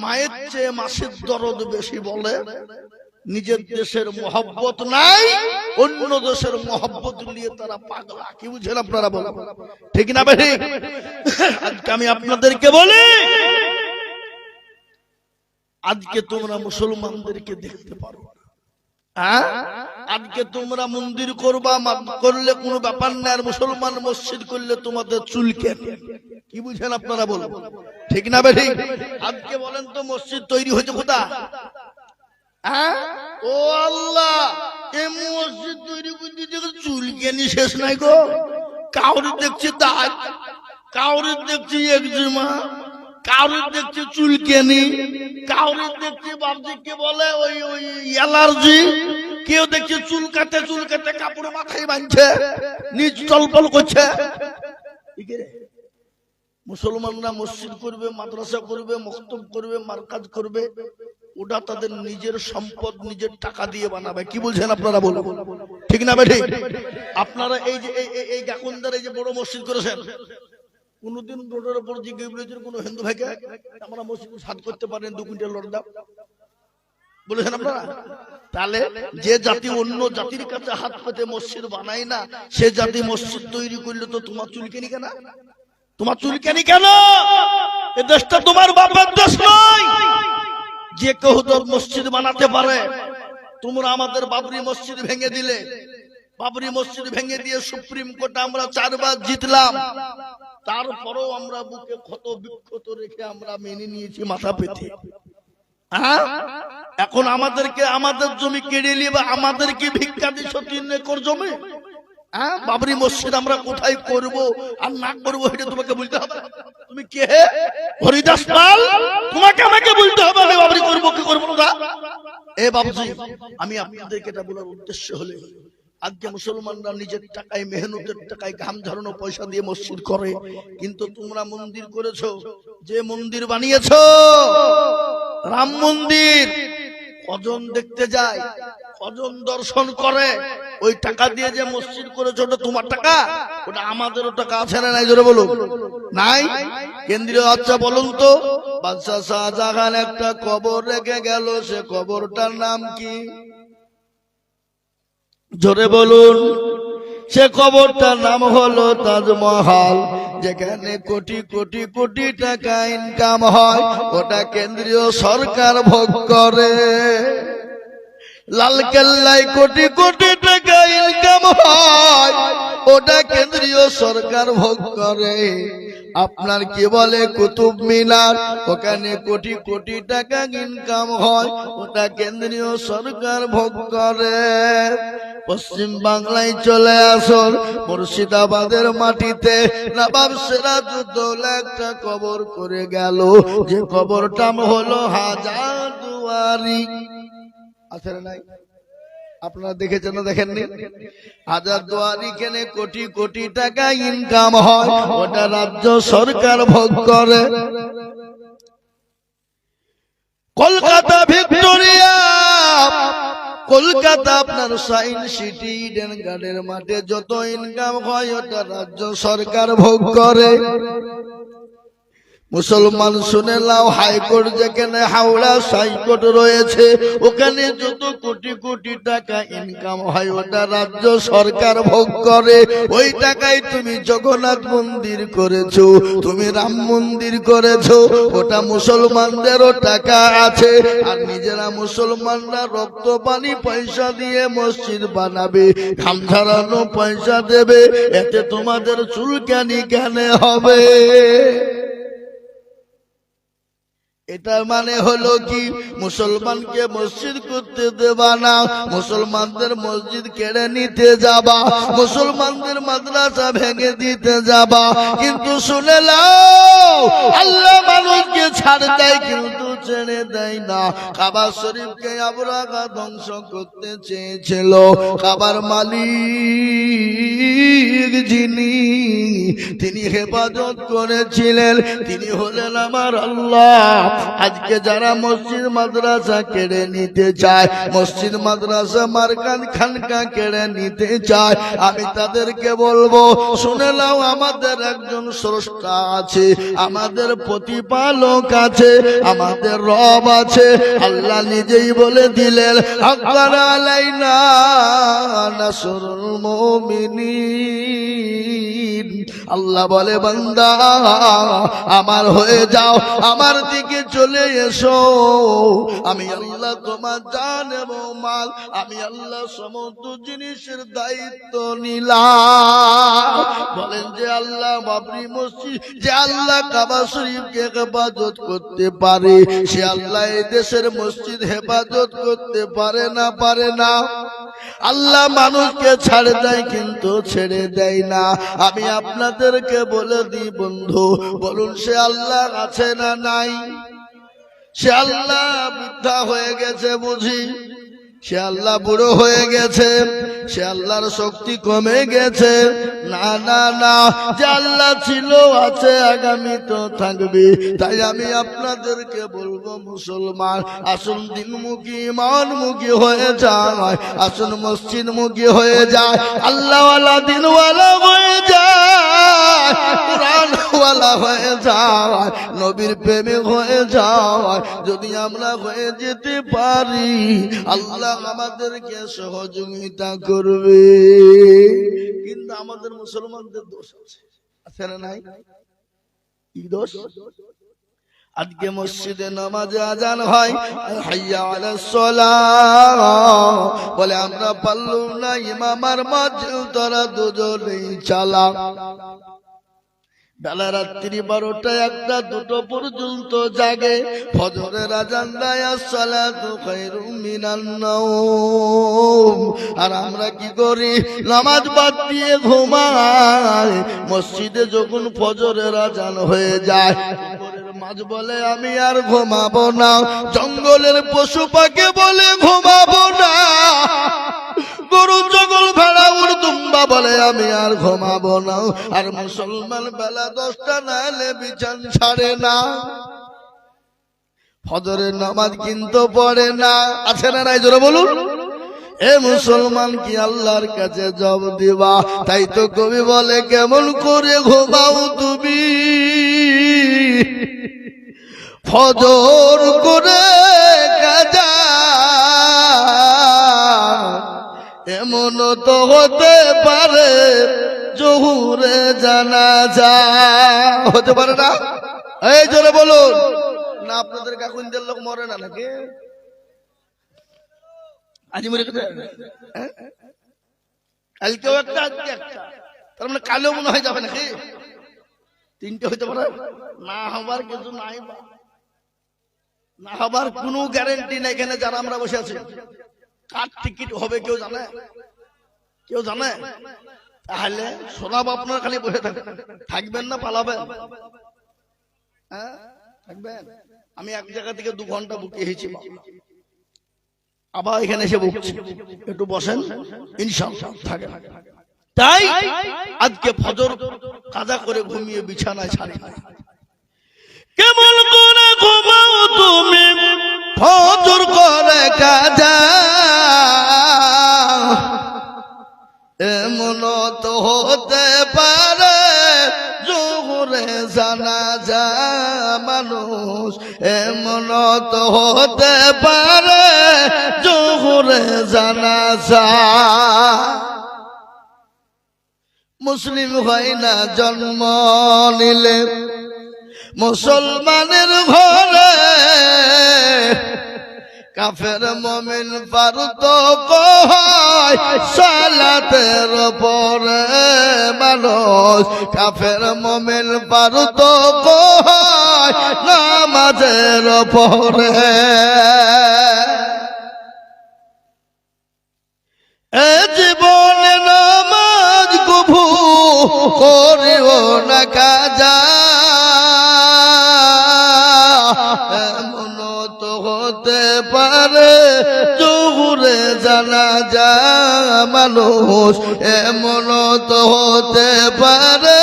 মায়ের চেয়ে মাসের দরদ বেশি বলে, নিজের দেশের মহব্বত নাই, অন্য দেশের মহব্বত নিয়ে তারা পাগলা। কি বুঝেন আপনারা? বলেন ঠিক না ভাই? আজকে আমি আপনাদেরকে বলি, আজকে তোমরা মুসলমানদেরকে দেখতে পারো না। আজকে তোমরা মন্দির করবা, করলে কোনো ব্যাপার না, আর মুসলমান মসজিদ করলে তোমাদের চুলকে। কি বুঝেন আপনারা? বলুন ঠিক না ভাই? আজকে বলেন তো, মসজিদ তৈরি হয়েছে কোথায়? ও আল্লাহ, এই মসজিদ তৈরি করতে চুলকেনি শেষ নাই গো। কাউরে দেখছি দাগ, কাউরে দেখছি একজিমা, কাউরে দেখছি চুলকেনি, কাউরে দেখছি বাবজিকে বলে ওই অ্যালার্জি, কেউ দেখছি চুলকাতে চুলকাতে কাপড় মাথায় বাঁধছে, নিজ টলপল করছে। মুসলমানরা মসজিদ করবে, মাদ্রাসা করবে, মক্তব করবে, মারকাজ করবে, ওটা তাদের নিজের সম্পদ, নিজের টাকা দিয়ে বানাবে। কি বলছেন আপনারা? বলুন ঠিক না ভাই? আপনারা এই যে এই গাকুন্দার এই যে বড় মসজিদ করেছেন, কোনদিন রোডের উপর জিজ্ঞেস করেছেন কোন হিন্দু ভাইকে আমরা মসজিদ সাদ করতে পারেন 2 কুইন্টাল লড় দাও? বলেছেন আপনারা? তাহলে যে জাতি অন্য জাতির কাছে হাত পেতে মসজিদ বানায় না, সে জাতি মসজিদ তৈরি করলে তো তোমার চুলকেনি কেন? তোমার চুলকেনি কেন? এ দেশটা তোমার বাবার দেশ নয়। যে কেউ তো মসজিদ বানাতে পারে। তোমরা আমাদের বাবরি মসজিদ ভেঙে দিলে, বাবরি মসজিদ ভেঙে দিয়ে সুপ্রিম কোর্টে আমরা 4 বার জিতলাম, তারপরেও আমরা বুকে ক্ষত বিক্ষত রেখে আমরা মেনে নিয়েছি মাথা পেতে। এখন আমাদেরকে আমাদের জমি কেড়ে নিয়ে আমাদেরকে ভিক্ষা দিচ্ছ 3 একর জমি। বাবরি মসজিদ আমরা কোথায় করব আর না করব এটা তোমাকে বলতে হবে। তুমি কে? হরিদাস পাল? তোমাকে আমাকে বলতে হবে আমি বাবরি করব কি করব না। এ বাবুজি, আমি আপনাদেরকে এটা বলার উদ্দেশ্য হলো, আজকে মুসলমানরা নিজের টাকায়, মেহনতের টাকায়, ঘাম ঝরানো পয়সা দিয়ে মসজিদ করে, কিন্তু তোমরা মন্দির করেছো। যে মন্দির বানিয়েছো রাম মন্দির, কজন দেখতে যায়, কজন দর্শন করে? ওই টাকা দিয়ে যে মসজিদ করেছো ওটা তোমার টাকা? ওটা আমাদেরও টাকা আছে না নাই? জোরে বলুন। নাই? কেন্দ্রীয়। আচ্ছা বলুন তো, বাদশাহ শাহজাহান একটা কবর রেখে গেল, সে কবরটার নাম কি? জোরে বলুন। সে কবরটার নাম হলো তাজমহল, যেখানে কোটি কোটি কোটি টাকা ইনকাম হয়। ওটা কেন্দ্রীয় সরকার ভোগ করে। লালকেল্লায় কোটি কোটি টাকা ইনকাম হয়, ওটা কেন্দ্রীয় সরকার ভোগ করে। আপনার কি বলে কুতুব মিনার, ওখানে কোটি কোটি টাকা ইনকাম হয়, ওটা কেন্দ্রীয় সরকার ভোগ করে। পশ্চিম বাংলায় চলে আসুন, মুর্শিদাবাদের মাটিতে নবাব সিরাজউদ্দৌলা একটা কবর করে গেল, যে কবরটা হলো হাজার দুয়ারি। আছে না নাই? আপনারা দেখেছেন না দেখেননি? হাজার দুয়ারি কেনে কোটি কোটি টাকা ইনকাম হয়, ওটা রাজ্য সরকার ভোগ করে। কলকাতা ভিক্টোরিয়া, কলকাতা আপনার সায়েন্স সিটি, ইডেন গার্ডেন মাঠে যত ইনকাম হয় ওটা রাজ্য সরকার ভোগ করে। মুসলমান শুনে নাও, হাইকোর্ট যেখানে হাওড়া হাইকোর্ট রয়েছে, ওখানে যত কোটি কোটি টাকা ইনকাম হয় ওটা রাজ্য সরকার ভোগ করে। ওই টাকায় তুমি জগন্নাথ মন্দির করেছো, তুমি রাম মন্দির করেছো, ওটা মুসলমানদেরও টাকা আছে। আর নিজেরা মুসলমানরা রক্ত পানি পয়সা দিয়ে মসজিদ বানাবে, ঘাম ঝরানো পয়সা দেবে, এতে তোমাদের চুলকানি কেন হবে? এটার মানে হলো কি, মুসলমানকে মসজিদ করতে দেবা না, মুসলমানদের মসজিদ কেড়ে নিতে যাবা, মুসলমানদের মাদ্রাসা ভেঙে দিতে যাবা। কিন্তু শুনে নাও, আল্লাহ মানুষকে ছাড় দেয় কিন্তু ছেড়ে দেয় না। কাবা শরীফকে আবরাহা ধ্বংস করতে চেয়েছিল, কাবার মালিক যিনি, তিনি হেফাজত করেছিলেন, তিনি হলেন আমার আল্লাহ। আজকে যারা মসজিদ মাদ্রাসা কেড়ে নিতে চায়, মসজিদ মাদ্রাসা মার্কান খানকা কেড়ে নিতে চায়, আমি তাদেরকে বলবো, শুনে নাও, আমাদের একজন স্রষ্টা আছে, আমাদের প্রতিপালক আছে, আমাদের রব আছে। আল্লাহ নিজেই বলে দিলেন, হাক্কান আলাইনা নাসরুল মুমিনিন। আল্লাহ বলে, বান্দা আমার হয়ে যাও, আমার দিকে চলে এসো, আমি আল্লাহ তোমার জান এবং মাল, আমি আল্লাহ সমস্ত জিনিসের দায়িত্ব নিলাম। বলেন যে আল্লাহ বাবরি মসজিদ, যে আল্লাহ কাবা শরীফকে হেফাজত করতে পারে, সে আল্লাহ এই দেশের মসজিদ হেফাজত করতে পারে না? পারে না? আল্লাহ মানুষকে ছাড়ে দেয় কিন্তু ছেড়ে দেয় না। আমি আপনাদেরকে বলে দিই বন্ধু, বলুন সে আল্লাহ আছে না নাই? সে আল্লাহ বৃদ্ধা হয়ে গেছে বুঝি? সে আল্লাহ বুড়ো হয়ে গেছে? সে আল্লাহর শক্তি কমে গেছে? না না না, যে আল্লাহ ছিল, আছে, আগামী তো থাকবে। তাই আমি আপনাদেরকে বলবো, মুসলমান আসুন দিনমুখী, ইমানমুখী হয়ে যায়, আসুন মসজিদ মুখী হয়ে যায়, আল্লাহওয়ালা দিনওয়ালা হয়ে যায়, কোরআনওয়ালা হয়ে যায়, নবীর প্রেমে হয়ে যায়। যদি আমরা হয়ে যেতে পারি, আল্লাহ আমাদেরকে সহযোগিতা করবে। কিন্তু আমাদের মুসলমানদের দোষ আছে না নাই? কি দোষ? আজকে মসজিদে নামাজে আজান হয়, হাইয়া আলাস সালাহ বলে, আমরা পারলাম না, ইমাম আর মুয়াজ্জিন তারা দুজনেই চালা। বেলা রাত্রি 12টা 1টা 2টো পর্যন্ত জাগে, ফজরের আজান দেয়, আসসালাতু খায়রুম মিনান নাওম। আর আমরা কি করি? নামাজ বাদ দিয়ে ঘুমাই। মসজিদে যখন ফজরের আজান হয়ে যায়, মাঝ বলে আমি আর ঘুমাবো না, জঙ্গলের পশু পাখি বলে ঘুমাবো না, গরু ছাগল ভেড়া উট দুম্বা বলে আমি আর ঘুমাবো না। আর মুসলমান বেলা 10টা নাহলে বিছান ছাড়ে না, ফজরের নামাজ কিন্তু পড়ে না। আছে না নাই জোরে বলুন? এ মুসলমান কি আল্লাহর কাছে জব দিবা? তাই তো কবি বলে কেমন করে ঘুমাও তুমি ফজর করে কাজা, এমন তো হতে পারে জহুরে জানাজা। হতে পারে না? এই জোরে বলুন না। আপনাদের কাকুনদের লোক মরে না নাকি? আজি মরে গেছে, কালকেও একটা আজকে একটা, তার মানে কালেও মনে হয় যাবে নাকি? 3টে হইতে পারে না, হবার কিছু নাই, না হবার কোনো গ্যারেন্টি নাই। এখানে যারা আমরা বসে আছি কার টিকিট হবে কেউ জানে? কেউ জানে? তাহলে শোনাব আপনার, খালি বসে থাকবেন না পালাবেন? হ্যাঁ থাকবেন। আমি এক জায়গা থেকে 2 ঘন্টা বুকে এসেছি, আবার এখানে এসে বকছি, একটু বসেন ইনশাআল্লাহ থাকেন। তাই আজকে ফজর কাজা করে ঘুমিয়ে বিছানায় ছাড়ি না। কেমন করে ঘুমাও তুমি ফজর করে কাজা, এমন তো হতে পারে জোহরে জানাজা মানুষ, এমন তো হতে পারে জোহরে জানাজা। মুসলিম হয় না জন্ম নিলে মুসলমানের ঘরে, কাফের মুমিন পারতক হয় সালাতের পরে মানুষ, কাফের মুমিন পারতক হয় নামাজের পরে। এ জীবনে নামাজ কবু করিও না কাজা, এমন তো হতে পারে জোহরে জানাজা মানুষ, এমন তো হতে পারে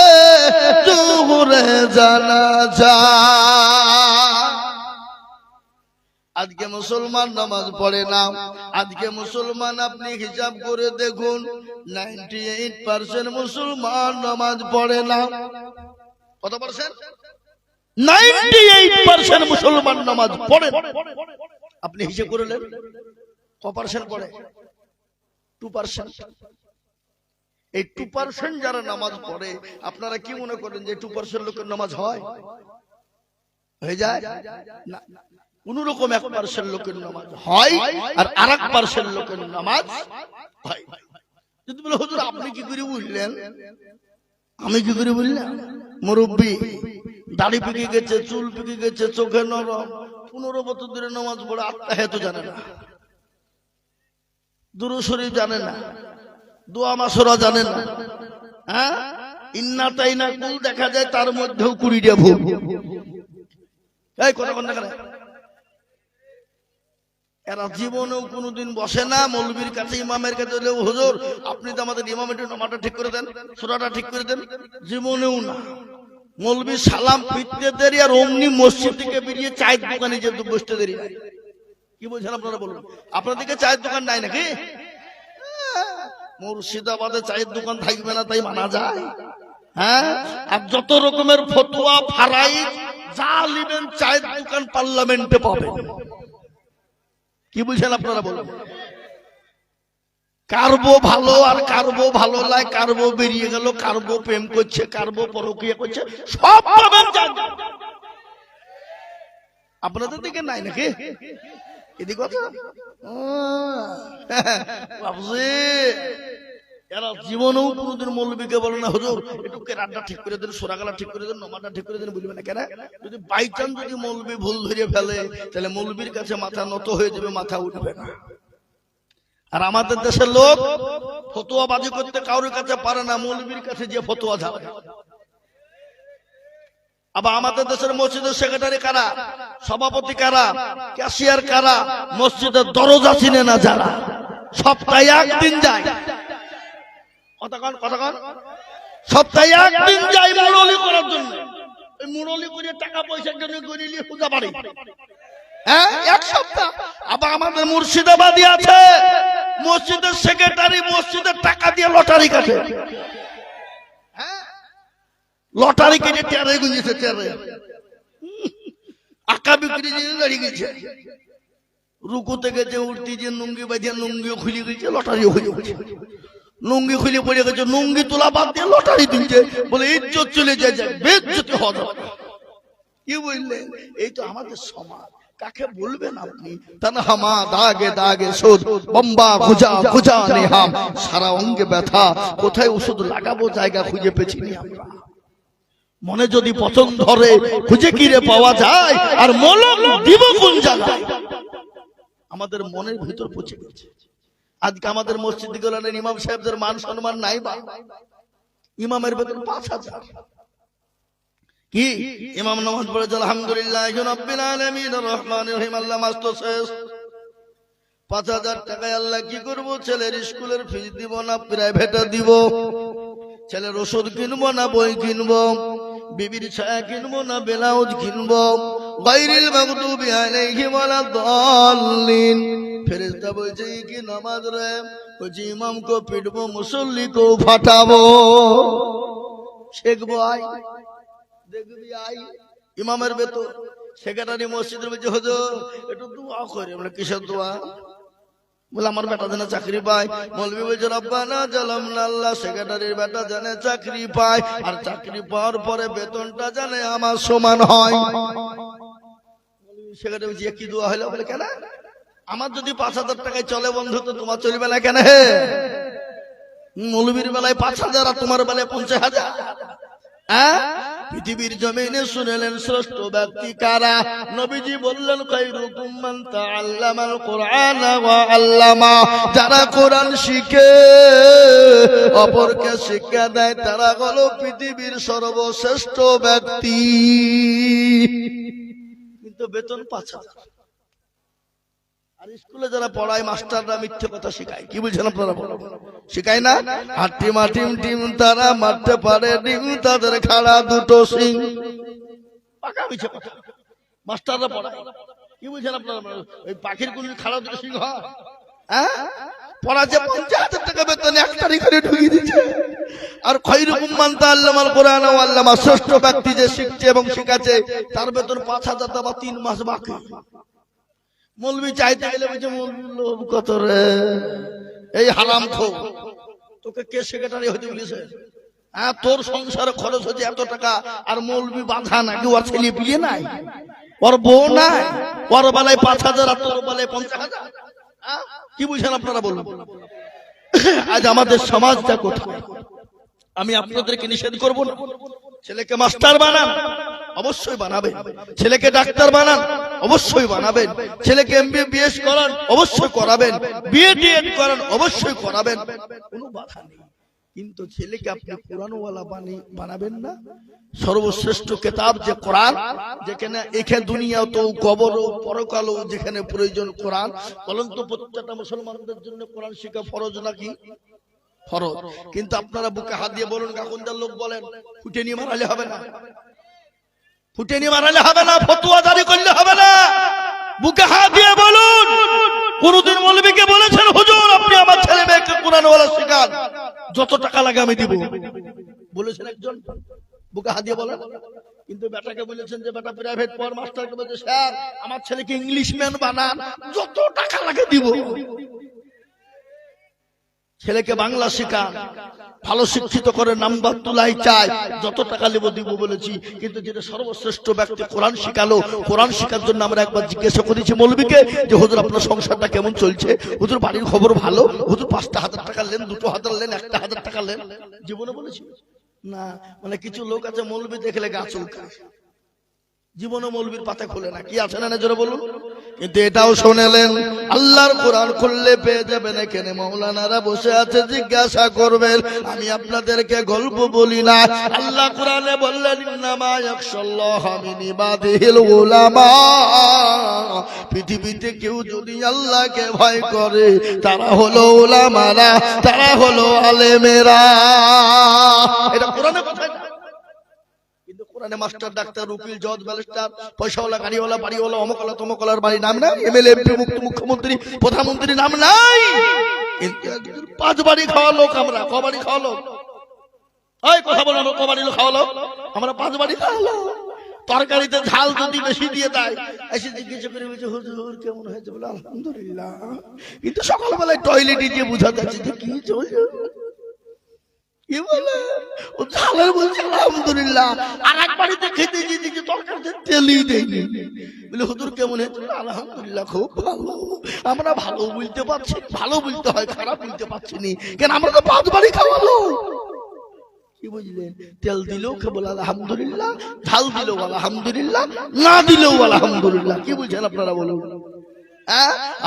জোহরে জানাজা। আজকে মুসলমান নামাজ পড়ে না। আজকে মুসলমান আপনি হিসাব করে দেখুন 98% মুসলমান নামাজ পড়ে না। কত পার্সেন্ট? 98% মুসলমান নামাজ পড়ে। আপনি হিসাব করে নেন ক পার্সেন্ট পড়ে? 2%। এই 2% যারা নামাজ পড়ে, আপনারা কি মনে করেন যে 2% লোকের নামাজ হয়? হয়ে যায় না। কোন রকম 1% লোকের নামাজ হয় আর 1% লোকের নামাজ হয়। যদি বলে হুজুর আপনি কি করে বুঝলেন? আমি কি করে বুঝলাম? মুরব্বী দাড়ি পেকে গেছে, চুল পেকে গেছে, চোখে নরম, 15 বছর ধরে নামাজ পড়ে আত্মাহিয়াত জানে না, দুরূদ শরীফ জানে না, দোয়া মাসুরা জানে না। হ্যাঁ, ইন্না তাইনা কুল দেখা যায় তার মধ্যেও 20টা ভুল। এই কথা কোন দেখা? এরা জীবনেও কোনোদিন বসে না মৌলবীর কাছে, ইমামের কাছে। হুজুর আপনি তো আমাদের ইমাম একটু নামাজটা ঠিক করে দেন, সূরাটা ঠিক করে দেন। জীবনেও না। মৌলবী সালাম ফিরতে দেরি, আর অমনি মসজিদ থেকে বেরিয়ে চায়ের দোকানে যে বসতে দেরি। কি বলছেন আপনারা বলুন? আপনাদেরকে চায়ের দোকান নাই নাকি? মুর্শিদাবাদে চায়ের দোকান থাকবে না তাই মানা যায়? হ্যাঁ, আর যত রকমের ফতোয়া ফারাইজ যা লিবেন চায়ের দোকান পার্লামেন্টে পাবেন। কি বুঝছেন আপনারা বলুন? কারবো ভালো আর কারবো ভালো লাগে, কারবো বেরিয়ে গেল, কারবো প্রেম করছে, কারবো পরকীয়া করছে, সব পাবেন। আপনাদের দিকে নাই নাকি? এদিকে কথা এরা জীবনেও কোনোদিন মৌলবীকে বলে না হুজুর একটু কেরাতটা ঠিক করে দেন, সোরাগালা ঠিক করে দেন, নমাজটা ঠিক করে দেন, বুঝবে না কেন? যদি বাই চান্স যদি মৌলবী ভুল ধরে ফেলে তাহলে মৌলবীর কাছে মাথা নত হয়ে যাবে, মাথা উঠবে না। আর আমাদের দেশের লোক ফতোয়াবাজি করতে কারোর কাছে পারে না, মৌলবীর কাছে যে ফতোয়া যাবে। আবার আমাদের দেশের মসজিদের সেক্রেটারি কারা, সভাপতি কারা, ক্যাশিয়ার কারা, মসজিদের দরজা চিনে না যারা, সপ্তাহে একদিন যায়। কতক্ষণ কতক্ষণ? সপ্তাহে একদিন যায় মুরলি করার জন্য। ওই মুরলি করে টাকা পয়সার জন্য গরিলি পূজা বাড়ি। হ্যাঁ, এক সপ্তাহ। আবার আমাদের মুর্শিদাবাদী আছে, মসজিদের সেক্রেটারি মসজিদের টাকা দিয়ে লটারি কাটে। লটারি কেটে টেরে গুঁজেছে, টেরে আঁকা বিক্রি দিয়ে দাঁড়িয়ে গেছে। রুকুতে গেছে, উঠতে যে নুঙ্গি বাজিয়ে লুঙ্গিও খুলে গেছে, লটারিও হয়ে গেছে। লুঙ্গি খুলে পড়ে গেছে, লুঙ্গি তোলা বাদ দিয়ে লটারি দিচ্ছে, বলে ইজ্জত চলে যায়, বেজ্জতি হওয়া যাবে। কি বললেন? এই তো আমাদের সমাজ। কাকে বলবেন আপনি? তানহামা দাগে দাগে সুদ, বম্বা খুজা খুজা নেহাম, সারা অঙ্গে ব্যথা, কোথায় ওষুধ লাগাবো জায়গা খুঁজে পেছি না আমরা। মনে যদি পছন্দ ধরে খুঁজে কিরে পাওয়া যায়, আর মলম দিব কোন জায়গায়? আমাদের মনের ভিতর পচে গেছে। আজকে আমাদের মসজিদ গুলানের ইমাম সাহেবদের মান সম্মান নাই বা? ইমামের বেতন ৫,০০০। কি ইমাম নামাজ পড়েছে আলহামদুলিল্লাহ রাব্বিল আলামিন রহমানির রহিম, আল্লাহ মাস্ত শেষ। ৫,০০০ টাকায় আল্লাহ কি করব? ছেলের স্কুলের ফিস দিব না প্রাইভেটে দিব, ছেলের ওষুধ কিনবো না বই কিনবো, বিবির ছায়া কিনবো না ব্লাউজ কিনবো। গায়রিল মাগদুবি আলাইহিম ওয়ালাদ-দাল্লিন। ফেরেশতা বলছে কি নামাজ রে? বলছে ইমামকে পিটবো, মুসল্লিকেও ফাটাবো। শেখবো আয়, দেখবি আই ইমামের বেতন। সেক্রেটারি মসজিদের বলছে হুজুর একটু দোয়া করে। আমরা কিসের দোয়া? বলে আমার বেটা যেন চাকরি পায়। মৌলভী বলছে রব্বানা জালামনা, আল্লাহ সেক্রেটারির বেটা যেন চাকরি পায়, আর চাকরি পাওয়ার পরে বেতনটা জানে আমার সমান হয়। সেক্রেটারি বলছে কি দোয়া হলো? বলে কেন? আমার যদি ৫,০০০ টাকায় চলে বন্ধু, তো তোমার চলবে না কেন? হে মৌলভীর বেলায় ৫,০০০ আর তোমার বেলায় ৫০,০০০। পৃথিবীর জমিনে শুনেলেন শ্রেষ্ঠ ব্যক্তি কারা? নবীজি বললেন খায়রুকুম মান তাআল্লামাল কুরআন ওয়া আল্লামা। যারা কোরআন শিখে অপরকে শিক্ষা দেয়, তারা হলো পৃথিবীর সর্বশ্রেষ্ঠ ব্যক্তি। কিন্তু বেতন ৫,০০০। আর স্কুলে যারা পড়ায় মাস্টাররা মিথ্যে কথা শেখায়। কি বুঝছেন আপনারা? শেখায় না? হাট্টি মাটিম টিম তারা মারতে পারে ডিম, তাদের খাড়া দুটো সিং। পাকা মিথ্যে কথা মাস্টাররা পড়ায়। কি বুঝছেন আপনারা? ওই পাখির কোন খাড়া দুটো সিং হয়? হ্যাঁ, পড়াচ্ছে ৫০,০০০ টাকা বেতন, ১ তারিখে ঢুকিয়ে দিচ্ছে। আর খায়রুকুম মান তাআল্লামাল কুরআন ওয়া আল্লামা, শ্রেষ্ঠ ব্যক্তি যে শিখছে এবং শেখাচ্ছে, তার বেতন ৫,০০০ বা ৩ মাস বাকি। মৌলবি চাইতে গেলে বলছে মৌলবি লোভ কত রে, এই হারামখোর, তোকে কে সেক্রেটারি হতে বলেছে? হ্যাঁ, তোর সংসারে খরচ হচ্ছে এত টাকা, আর মৌলবি বাধা নাকি? ওর ছেলে বিয়ে নাই, ওর বউ নাই, ওর বেলায় ৫,০০০ আর তোর বেলায় ৫০,০০০। কি বুঝেন আপনারা বলুন? আজ আমাদের সমাজটা কোথায়? আমি আপনাদেরকে নিষেধ করব না। ছেলেকে মাস্টার বানান, অবশ্যই বানাবেন। ছেলেকে ডাক্তার বানান, অবশ্যই বানাবেন। ছেলেকে MBBS করান, অবশ্যই করাবেন। BA করান, অবশ্যই করাবেন, কোনো বাধা নেই। কিন্তু ছেলেকে আপনি কোরআনওয়ালা বানাবেন না। সর্বশ্রেষ্ঠ কিতাব যে কোরআন, যেখানে এখানে দুনিয়াতেও কবরও পরকালও যেখানে প্রয়োজন কোরআন। বলেন তো প্রত্যেকটা মুসলমানদের জন্য কোরআন শেখা ফরজ নাকি? ফরজ। কিন্তু আপনারা বুকে হাত দিয়ে বলুন, কাকুনদার লোক বলেন ফুটে নিয়ে মারালে হবে না, ফুটে নিয়ে মারালে হবে না, ফতোয়া জারি করলে হবে না। বুকে হাত দিয়ে বলুন, কোনদিন মৌলবীকে বলেছেন হুজুর আপনি আমার ছেলে মেয়েকে কোরআনওয়ালা শেখান, যত টাকা লাগে আমি দিব? বলেছেন একজন? বুকে হাত দিয়ে বলেন। কিন্তু বেটাকে বলেছেন যে বেটা প্রাইভেট পড়, মাস্টারকে বলছে স্যার আমার ছেলেকে ইংলিশম্যান বানান, যত টাকা লাগে দিব। ছেলেকে বাংলা শেখান, ভালো শিক্ষিত করে নাম্বার তুলাই চাই, যত টাকা নেব দিব বলেছি। কিন্তু যেটা সর্বশ্রেষ্ঠ ব্যক্তি কোরআন শিখালো, কোরআন শেখার জন্য আমরা একবার জিজ্ঞাসা করেছি মৌলবীকে যে হুজুর আপনার সংসারটা কেমন চলছে? হুজুর বাড়ির খবর ভালো? হুজুর ৫,০০০ টাকা নেন, ২,০০০ নেন, ১,০০০ টাকা নেন? জীবনে বলেছি না। মানে কিছু লোক আছে মৌলবী দেখলে গা চুলকায়, জীবনে মৌলবীর পাতা খোলে না। কি আছে না জোরে বলুন? কিন্তু এটাও শুনেলেন আল্লাহর কোরআন খুললে পেয়ে যাবেন এখানে মাওলানারা বসে আছে জিজ্ঞাসা করবেন আমি আপনাদেরকে গল্প বলি না আল্লাহ কোরআনে বললেন ইন্নামা ইয়াখশাল্লাহ মিন ইবাদিহিল উলামা পৃথিবীতে কেউ যদি আল্লাহকে ভয় করে তারা হলো উলামারা তারা হলো আলেমেরা এটা কোরআনে কথা কিন্তু কোরআনে মাস্টার ডাক্তার উকিল জজ ব্যারিস্টার পয়সাওয়ালা গাড়িওয়ালা বাড়িওয়ালা অমকলা তমকলার বাড়ি নাম নাই এমএলএ এমপি মুখ্যমন্ত্রী প্রধানমন্ত্রী নাম নাই কিন্তু 5 বাড়ি খাওয়া লোক আমরা ক বাড়ি খাওয়া লোক ওই কথা বলো ক বাড়ি খাওয়া লোক আমরা 5 বাড়ি খাওয়া লোক তরকারিতে ঝাল যদি বেশি দিয়ে দেয় এসে জিজ্ঞেস করে বলছে হুজুর কেমন হয়েছে বলে আলহামদুলিল্লাহ কিন্তু সকালবেলায় টয়লেটে গিয়ে বোঝা যাচ্ছে যে কি চলছে কি বলে ও ঝালের বলছে আলহামদুলিল্লাহ আর এক বাড়িতে খেতে গিয়ে দেখি তরকারিতে তেলই দেয়নি বলে হুজুর কেমন হয়েছে আলহামদুলিল্লাহ খুব ভালো আমরা ভালো বলতে পারছি ভালো বলতে হয় খারাপ বলতে পারছি না কেন আমরা তো 5 বাড়ি খাওয়ালো কি বুঝলেন তেল দিলেও বলে আলহামদুলিল্লাহ ঝাল দিলেও আলহামদুলিল্লাহ না দিলেও আলহামদুলিল্লাহ কি বুঝছেন আপনারা বলুন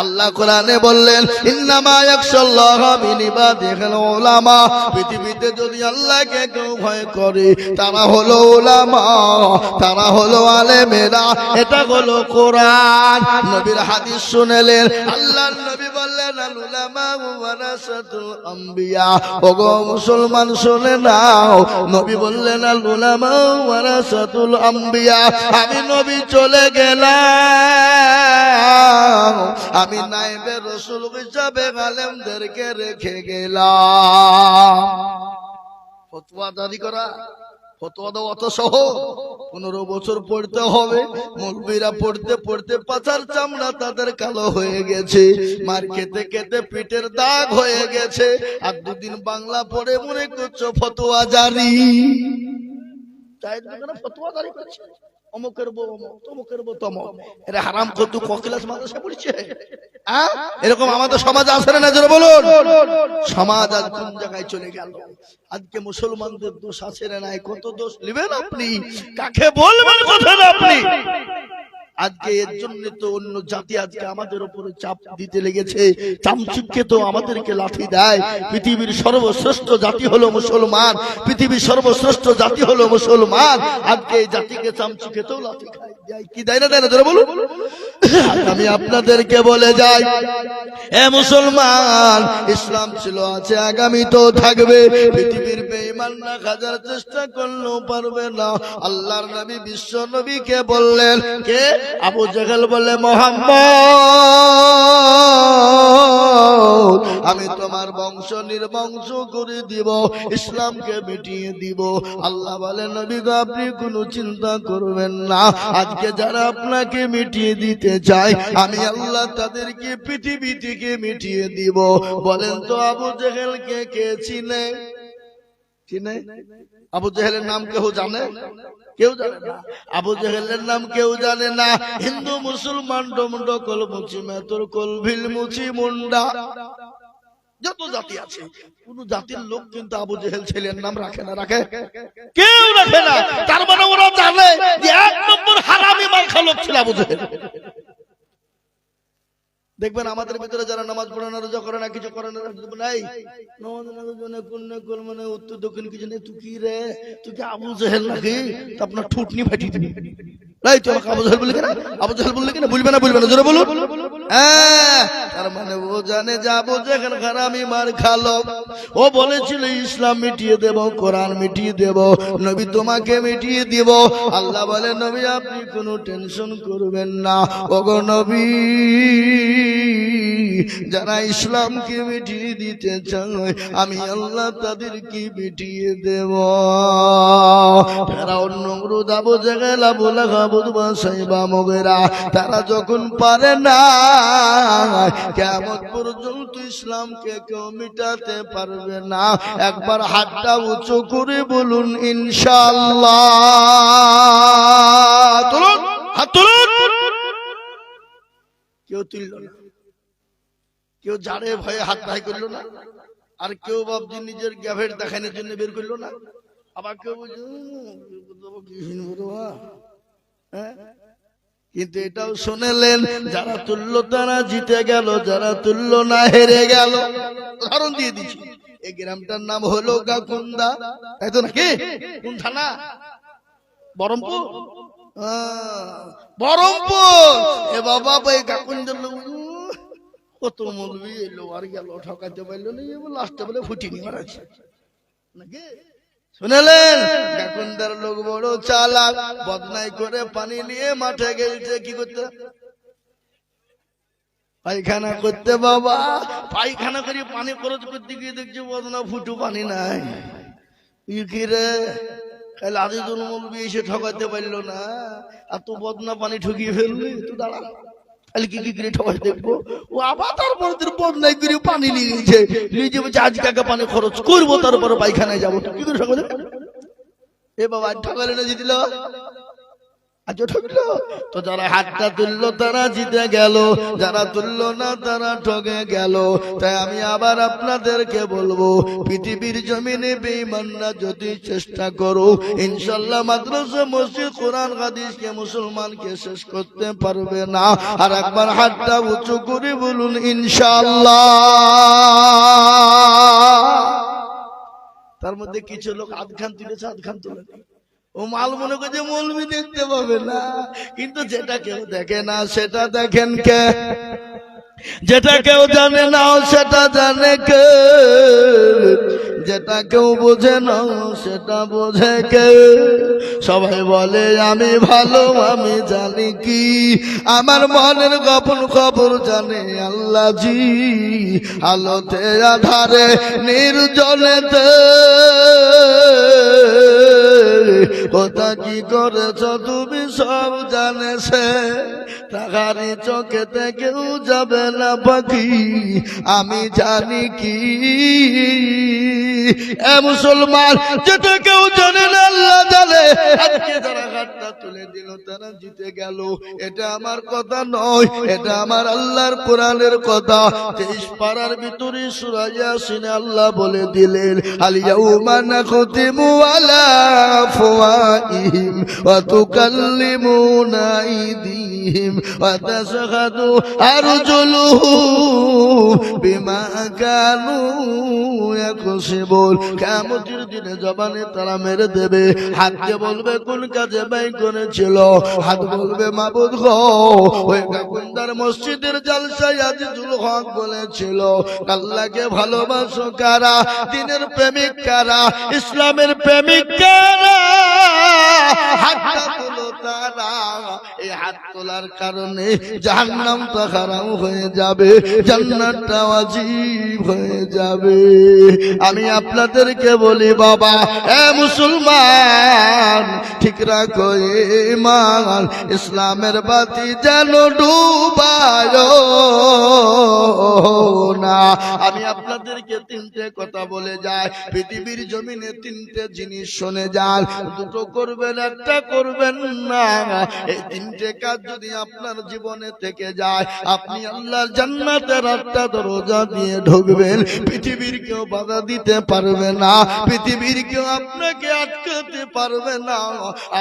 আল্লাহ কোরআনে বললেন ইন্নামা ইয়াখশাল্লাহ মিন ইবাদিহিল উলামা পৃথিবীতে যদি আল্লাহকে কেউ ভয় করে তারা হলো উলামা তারা হলো আলেমেরা এটা হলো কোরআন নবীর হাদিস শুনলেন আল্লাহর নবী বললেন আল উলামা ওয়ারাসাতুল আম্বিয়া ওগো মুসলমান শুনে নাও নবী বললেন আল উলামা ওয়ারাসাতুল আম্বিয়া আমি নবী চলে গেলাম আমি নায়েবে রাসূল হিসাবে আলেমদেরকে রেখে গেলাম ফতোয়া জারি করা ফতোয়া দাও অত সহজ 15 বছর পড়তে হবে মৌলবীরা পড়তে পড়তে পাছার চামড়া তাদের কালো হয়ে গেছে মার খেতে খেতে পিঠের দাগ হয়ে গেছে আর 2 দিন বাংলা পড়ে মনে করছো ফতোয়া জারি তাই ফতোয়া জারি করছে অমুকের বউ অমুক তমুকের বউ তমুক এরা হারাম কতু কক্লাস মাদ্রাসা পড়ছে এরকম আমাদের সমাজ আছে না জোরে বলুন সমাজ আজ কোন জায়গায় চলে গেল আজকে মুসলমানদের দোষ আছে না নাই কত দোষ নেবেন আপনি কাকে বলবেন কথা আপনি আজকে এর জন্য তো অন্য জাতি আজকে আমাদের উপরে চাপ দিতে লেগেছে চামচুককে তো আমাদেরকে লাঠি দেয় পৃথিবীর সর্বশ্রেষ্ঠ জাতি হলো মুসলমান পৃথিবীর সর্বশ্রেষ্ঠ জাতি হলো মুসলমান আজকে এই জাতিকে চামচুকে তো লাঠি খায় কি দেয় না জোরে বলুন আমি আপনাদেরকে বলে যাই এ মুসলমান ইসলাম ছিল আছে আগামী তো থাকবে পৃথিবীর বেঈমানরা হাজার চেষ্টা করলেও পারবে না আল্লাহর নবী বিশ্ব নবীকে বললেন কে আবু জেহেল বলে মুহাম্মদ আমি তোমার বংশ নির্বংশ করে দিব ইসলামকে মিটিয়ে দিব আল্লাহ বলে নবী গো আপনি কোনো চিন্তা করবেন না আজকে যারা আপনাকে মিটিয়ে দিতে চায় আমি আল্লাহ তাদেরকে পৃথিবী থেকে মিটিয়ে দিব বলেন তো আবু জেহেলকে কে চিনে চিনে আবু জেহেলের নাম কেউ জানে কেউ জানে না আবু জেহেলের নাম কেউ জানে না হিন্দু মুসলমান ডমডো কলমুচি মেতর কলভিল মুচি মুন্ডা যত জাতি আছে কোন জাতির লোক কিন্তু আবু জেহেল ছেলের নাম রাখে না রাখে কেউ রাখে না তার মানে ওরা জানে যে 1 নম্বর হারামি মালখা লোক ছিল আবু জেহেল দেখবেন আমাদের ভিতরে যারা নামাজ পড়ে না রোজা করে না কিছু করে না নাই মানে উত্তর দক্ষিণ কিছু নেই তুই কি রে তুই কি আবু জেহেল নাকি আপনার ঠুটনি ফাটিয়ে দিবি তাই তো আবু জেহেল বললি কেন আবু জেহেল বললি কেন বলবে না জোরে বলুন তার মানে ও জানে যে আবু জেহেল হারামি মার খালো ও বলেছিল ইসলাম মিটিয়ে দেব কোরআন মিটিয়ে দেব নবী তোমাকে মিটিয়ে দিব আল্লাহ বলে নবী আপনি কোনো টেনশন করবেন না ওগো নবী যারা ইসলামকে মিটিয়ে দিতে চায় আমি আল্লাহ তাদেরকে মিটিয়ে দেব ফেরাউন নমরুদ আবু জেহেল আবু লাহাব উতবা সাইবা মুগীরা তারা যখন পারে না কিয়ামত পর্যন্ত ইসলামকে কেউ মিটাতে পারবে না একবার হাতটা উঁচু করে বলুন ইনশাআল্লাহ তুলুন হাত তুলুন কেউ তুলল না কেউ জাড়ে ভয়ে হাত ভাই করলো না আর কেউ ভাবছি নিজের গ্যাভেট দেখানোর জন্য বের করলো না আবার কেউ বলছে কিন্তু এটাও শুনেলেন যারা তুললো তারা জিতে গেল, যারা তুললো না হেরে গেল। উদাহরণ দিয়ে দিচ্ছি, এই গ্রামটার নাম হলো গাকুন্দা, তাই তো নাকি? কোন থানা? বহরমপুর। বহরমপুর। এ বাবা, এই গাকুন্দার লোক কত মৌলবি এলো আর গেল, ঠকাতে পারলো না, লাস্টে বলে ফুটিনি মারাচ্ছে নাকি? শুনলেন, গাকুন্দার লোক বড় চালাক, বদনাই করে পানি নিয়ে মাঠে গেলছে কি করতে? পায়খানা করতে। বাবা, পায়খানা করে পানি খরচ করতে গিয়ে দেখছি বদনা ফুটু পানি নাই। কি রে, কাল আজিজুল মৌলবি এসে ঠকাতে পারলো না, আর তো বদনা পানি ঠকিয়ে ফেললি। তুই দাঁড়া, কাল কি করে ঠকাই দেখবো। ও আবার তারপর বদনাই করে পানি নিয়ে গেছে, নিজে বলছে আজ কাকা পানি খরচ করবো, তারপরে পায়খানায় যাবো। কি করে ঠকাতে? এ বাবা, ঠকালে না জিতল? আজ ঠকলো তো। যারা হাতটা তুললো তারা জিতে গেল, যারা তুললো না তারা ঠকে গেল। তাই আমি আবার আপনাদেরকে বলবো, পৃথিবীর জমিনে বেঈমানরা যদি চেষ্টা করো, ইনশাআল্লাহ মাদ্রাসা, মসজিদ, কোরআন হাদিসকে, মুসলমানকে শেষ করতে পারবে না। আর একবার হাতটা উঁচু করে বলুন ইনশাআল্লাহ। তার মধ্যে কিছু লোক আধখান তুলেছে, আধখান তুলে ও মাল মনে করছে মৌলবি দেখতে পাবে না, কিন্তু যেটা কেউ দেখে না সেটা দেখেন কে? যেটা কেউ জানে না সেটা জানে কে? যেটা কেউ বোঝে না সেটা বোঝে কে? সবাই বলে আমি ভালো, আমি জানি কি, আমার মনের গোপন খবর জানে আল্লাহ জি। আলোতে আধারে নির্জনেতে কথা কি করেছ তুমি সব জানে সে, তাহারি চোখেতে কেউ যাবে না পাখি, আমি জানি কি। এ মুসলমান, যেটা কেউ জানে না আল্লাহ জানে। আজকে যারা হাতটা তুলে দিল তারা জিতে গেল। এটা আমার কথা নয়, এটা আমার আল্লাহর কোরআনের কথা। 23 পারার ভিতরে সূরা ইয়াসিনে আল্লাহ বলে দিলেন, আল ইয়াউমা নাখতিমু আলা আফওয়াহিহিম ওয়া তুকাল্লিমুনা আইদিহিম ওয়া তাশহাদু আরজুলুহুম বিমা কানু ইয়াকসিবুন। কিয়ামতের দিনে জবানে তারা মেরে দেবে, হাতকে বলবে কোন কাজে ব্যয় করেছিল, হাত বলবে মাবুদ গো, ওই গাকুন্দার মসজিদের জালসায় আজিজুল হক বলেছিল আল্লাহকে ভালোবাসো কারা, দ্বীনের প্রেমিক কারা, ইসলামের প্রেমিক কারা, হাতটা তোলো তারা। এই হাত তোলার কারণে জাহান্নামটা হারাম হয়ে যাবে, জান্নাতটা ওয়াজিব হয়ে যাবে। আমি আপনাদেরকে বলি বাবা, এ মুসলমান, ঠিক রাখো ঈমান, ইসলামের বাতি যেন ডুবায় না। আমি আপনাদেরকে তিনটে কথা বলে যাই, পৃথিবীর জমিনে তিনটে জিনিস শুনে যান, দুটো করবেন, একটা করবেন না। এই তিনটে কাজ যদি আপনার জীবনে থেকে যায়, আপনি আল্লাহর জান্নাতের একটা দরজা দিয়ে ঢুকবেন। পৃথিবীর কেউ বাধা দিতে পারবে না, পৃথিবীর কেউ আপনাকে আটকাতে পারবে না।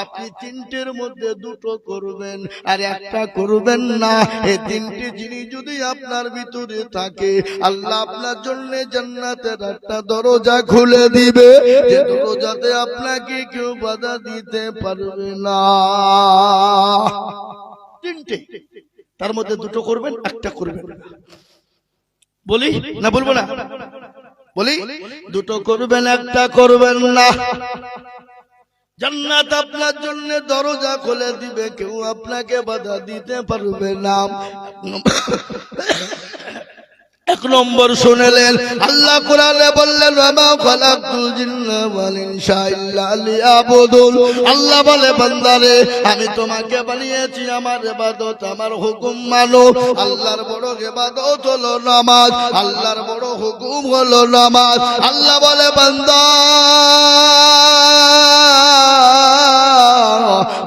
আপনি তিনটের মধ্যে দুটো করবেন আর একটা করবেন না। এই তিনটে জিনিস যদি আপনার ভিতরে থাকে, আল্লাহ আপনার জন্য জান্নাতের একটা দরজা খুলে দিবে, যে দরজাতে আপনাকে কেউ বাধা দিতে পারবে না। তিনটে, তার মধ্যে দুটো করবেন, একটা করবেন। বলি না বলবো না? বলি, দুটো করবেন, একটা করবেন না। জান্নাত আপনার জন্য দরজা খুলে দিবে, কেউ আপনাকে বাধা দিতে পারবে না। এক নম্বর শুনলেন, আল্লাহ কোরআনে বললেন ওয়ামা খালাকতুল জিন্না ওয়াল ইনসা ইল্লা লিয়াবুদুন। আল্লাহ বলে বান্দারে, আমি তোমাকে বানিয়েছি আমার ইবাদত, আমার হুকুম মানো। আল্লাহর বড় ইবাদত হলো নামাজ, আল্লাহর বড় হুকুম হলো নামাজ। আল্লাহ বলে বান্দা,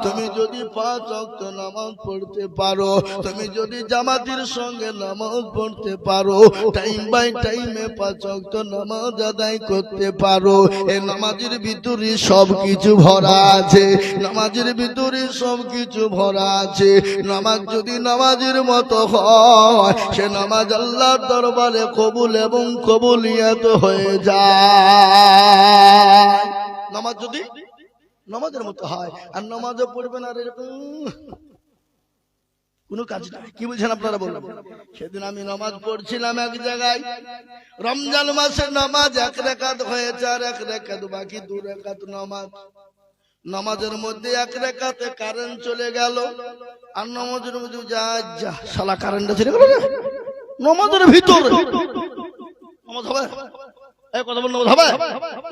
তুমি যদি 5 ওয়াক্ত নামাজ পড়তে পারো, তুমি যদি জামাতের সঙ্গে নামাজ পড়তে পারো, টাইম বাই টাইমে 5 ওয়াক্ত নামাজ আদায় করতে পারো, এই নামাজের ভিতরে সবকিছু ভরা আছে, নামাজের ভিতরে সবকিছু ভরা আছে। নামাজ যদি নামাজের মতো হয়, সে নামাজ আল্লাহর দরবারে কবুল এবং কবুলিয়াত হয়ে যায়। নামাজ যদি নামাজের মতো হয়, আর নামাজও পড়বেন আর এরকম কোনো কাজ নাই। কি বলছেন আপনারা বলুন? সেদিন আমি নামাজ পড়ছিলাম এক জায়গায়, রমজান মাসের নামাজ 1 রাকাত হয়েছে, আর 1 রাকাত বাকি, 2 রাকাত নামাজ। নামাজের মধ্যে 1 রাকাতে কারেন্ট চলে গেল, আর নামাজের মধ্যে যা শালা কারেন্ট চলে গেল নামাজের ভিতরে। নামাজ হবে? এই কথা বল, নামাজ হবে?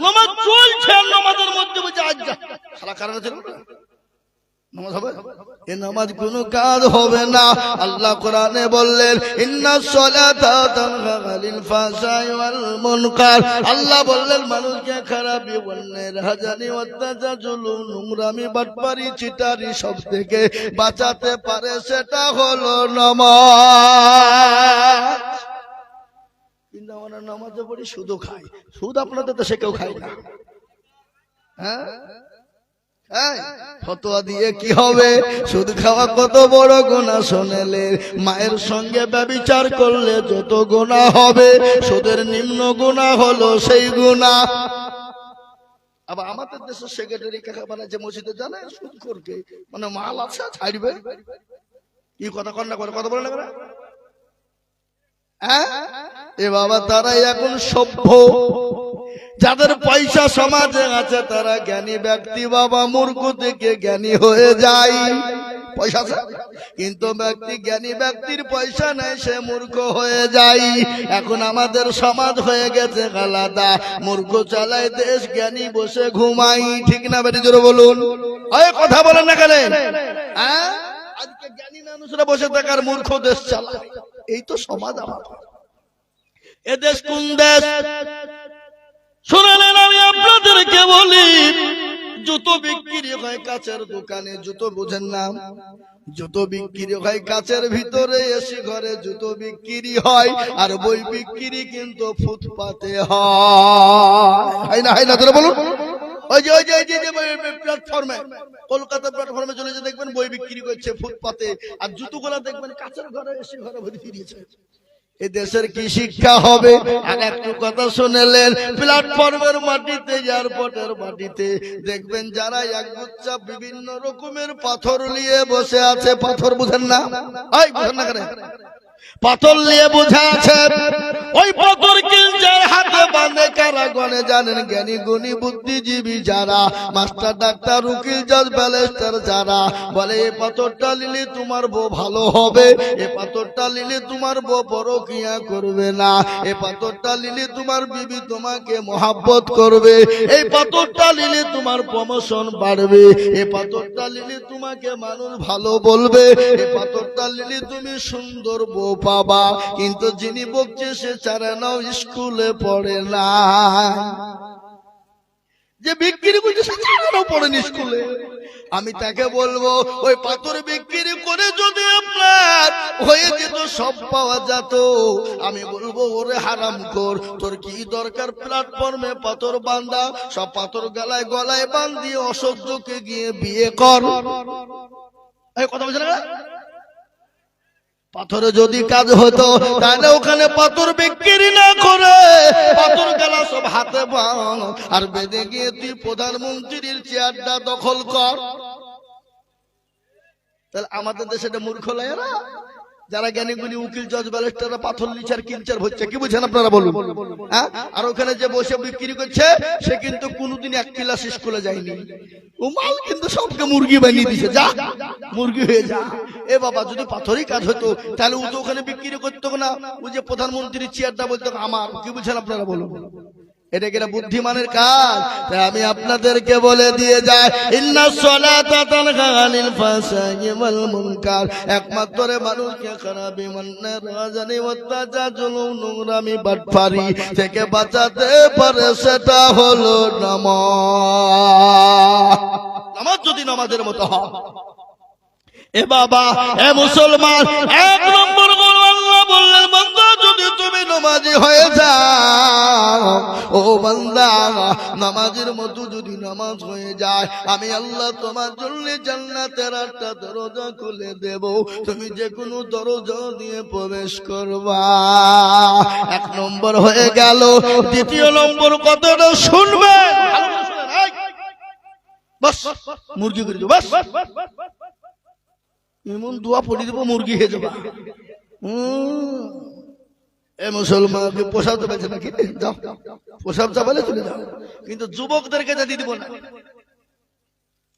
নামাজ চলছে, নামাজের মধ্যে বুঝে আজ্জা শালা কারেন্ট চলে গেল, নামাজ হবে? এ নামাজ কোনো কাজ হবে না। আল্লাহ কোরআনে বললেন, ইন্নাস সালাতা তানহা আনিল ফাহশাই ওয়াল মুনকার। আল্লাহ বললেন, মানুষকে খারাপি, অন্যায়, হাজানি, অত্যাচার, জুলুম, নোংরামি, বাটপারি, চিটারি সব থেকে বাঁচাতে পারে, সেটা হলো নামাজ। কিন্তু আমরা নামাজে পড়ি, শুধু খাই। সুদ আপনাদের তো সে কেউ খায় না। হ্যাঁ, ফতোয়া দিয়ে কি হবে? সুদ খাওয়া কত বড় গুনাহ শুনেলে, মায়ের সঙ্গে ব্যভিচার করলে যত গুনাহ হবে, সুদের নিম্ন গুনাহ হলো সেই গুনাহ। আবার আমাদের দেশের সেক্রেটারি কাকা বানাচ্ছে মসজিদে, জানে সুদ করকে মানে মাল আছে ছাড়বে। কি কথা কর না করে, কথা বলে না করে। এ বাবা, তারাই এখন সভ্য। যাদের পয়সা সমাজে আছে তারা জ্ঞানী ব্যক্তি বাবা, মূর্খ থেকে জ্ঞানী হয়ে যায়। পয়সা আছে কিন্তু জ্ঞানী ব্যক্তির পয়সা নাই, সে মূর্খ হয়ে যায়। এখন আমাদের সমাজ হয়ে গেছে আলাদা, মূর্খ চালায় দেশ, জ্ঞানী বসে ঘুমাই। ঠিক না বেটি? জোরে বলুন। ওই কথা বলেন না কেন? আজকে জ্ঞানী মানুষরা বসে থাকার মূর্খ দেশ চালায়, এই তো সমাজ আমাদের। এ দেশ কোন দেশ শুনলেন? আমি আপনাদেরকে বলি, জুতো বিক্রি হয় কাচের দোকানে, জুতো বুঝেন না? জুতো বিক্রি হয় কাচের ভিতরে, এসি ঘরে জুতো বিক্রি হয়, আর বই বিক্রি কিন্তু ফুটপাতে হয় না? হয় না? তোরা বলুন। ওই যে প্ল্যাটফর্মে, কলকাতা প্ল্যাটফর্মে চলে যে দেখবেন বই বিক্রি করছে ফুটপাতে, আর জুতোগুলা দেখবেন কাচের ঘরে, এসি ঘরে ভরে দিয়েছে। এ দেশের কি শিক্ষা হবে? আর একটু কথা শুনেলেন, প্ল্যাটফর্মের মাটিতে, এয়ারপোর্টের মাটিতে দেখবেন যারা একগুচ্ছা বিভিন্ন রকমের পাথর নিয়ে বসে আছে। পাথর বুঝেন না? ওই বুঝেন না কেন? পাথর নিয়ে বোঝা আছে। ওই পাথর কিনচার হাতে বাঁধে কারা গনে জানেন? জ্ঞানী গুণী বুদ্ধিজীবী যারা, মাস্টার, ডাক্তার, উকিল, জজ, ব্যারিস্টার যারা বলে, এই পাথরটা নিলে তোমার বউ ভালো হবে, এই পাথরটা নিলে তোমার বউ পরকিয়া করবে না, এই পাথরটা নিলে তোমার বিবি তোমাকে মহাব্বত করবে, এই পাথরটা নিলে তোমার প্রমোশন বাড়বে, এই পাথরটা নিলে তোমাকে মানুষ ভালো বলবে, এই পাথরটা নিলে তুমি সুন্দর বউ পাবা। কিন্তু যিনি বকছে সে চারে নাও স্কুলে পড়ে না, যে বিক্রি করছে সে চারে নাও পড়েনি স্কুলে। আমি তাকে বলবো, ওই পাথর বিক্রি করে যদি আপনার হয়ে যেত, সব পাওয়া যেত, আমি বলবো, ওরে হারামখোর, তোর কি দরকার প্ল্যাটফর্মে পাথর বাঁধা? সব পাথর গলায় গলায় বাঁধিয়ে অসহ্যকে গিয়ে বিয়ে কর। এই কথা বলছে না? পাথরে যদি কাজ হতো তাহলে ওখানে পাথর বিক্রি না করে পাথর গেলা সব হাতে বাঁধ, আর বেঁধে গিয়ে তুই প্রধানমন্ত্রীর চেয়ারটা দখল কর। তাহলে আমাদের দেশে মূর্খ লাইরা, যারা জ্ঞানী গুণী উকিল, জজ, ব্যারিস্টাররা পাথর লিচার কিনচার হচ্ছে। কি বুঝেন আপনারা বলুন? আর ওখানে যে বসে বিক্রি করছে সে কিন্তু কোনোদিন 1 ক্লাস স্কুলে যায়নি, ও মাল কিন্তু সবকে মুরগি বানিয়ে দিছে, যা মুরগি হয়ে যা। এ বাবা, যদি পাথরই কাজ হতো তাহলে ও তো ওখানে বিক্রি করতো না, ও যে প্রধানমন্ত্রীর চেয়ারটা বলতো আমার। কি বুঝেন আপনারা বলুন? এটা কি বুদ্ধিমানের কাজ? আমি আপনাদেরকে বলে দিয়ে যাই, ইন্নাস সালাতা তানহা আনিল ফাহশাই ওয়াল মুনকার, একমাত্র মানুষকে খারাপ, অন্যায়, হাজানি, অত্যাচার, জুলুম, নোংরামি, বাটপারি থেকে বাঁচাতে পারে, সেটা হলো নামাজ। নামাজ যদি নামাজের মতো হয়, এ বাবা, এ মুসলমান, এক নম্বর হলো আল্লাহ বললেন, বান্দা যদি তুমি নামাজি হয়ে যাও, ও বান্দা নামাজের মতো যদি নামাজ হয়ে যায়, আমি আল্লাহ তোমার জন্য জান্নাতের 8টা দরজা খুলে দেব, তুমি যে কোনো দরজা দিয়ে প্রবেশ করবা। এক নম্বর হয়ে গেল। দ্বিতীয় নম্বর কথাটা শুনবেন, বাস মুরগি করে দেবো, বাস এমন দোয়া পড়ে দেবো মুরগি হয়ে যাবা। এ মুসলমানকে পোশাক তো বেঁচে নাকি, যাও পোশাক চাপালে চলে যাও, কিন্তু যুবকদেরকে যেতে দিব না।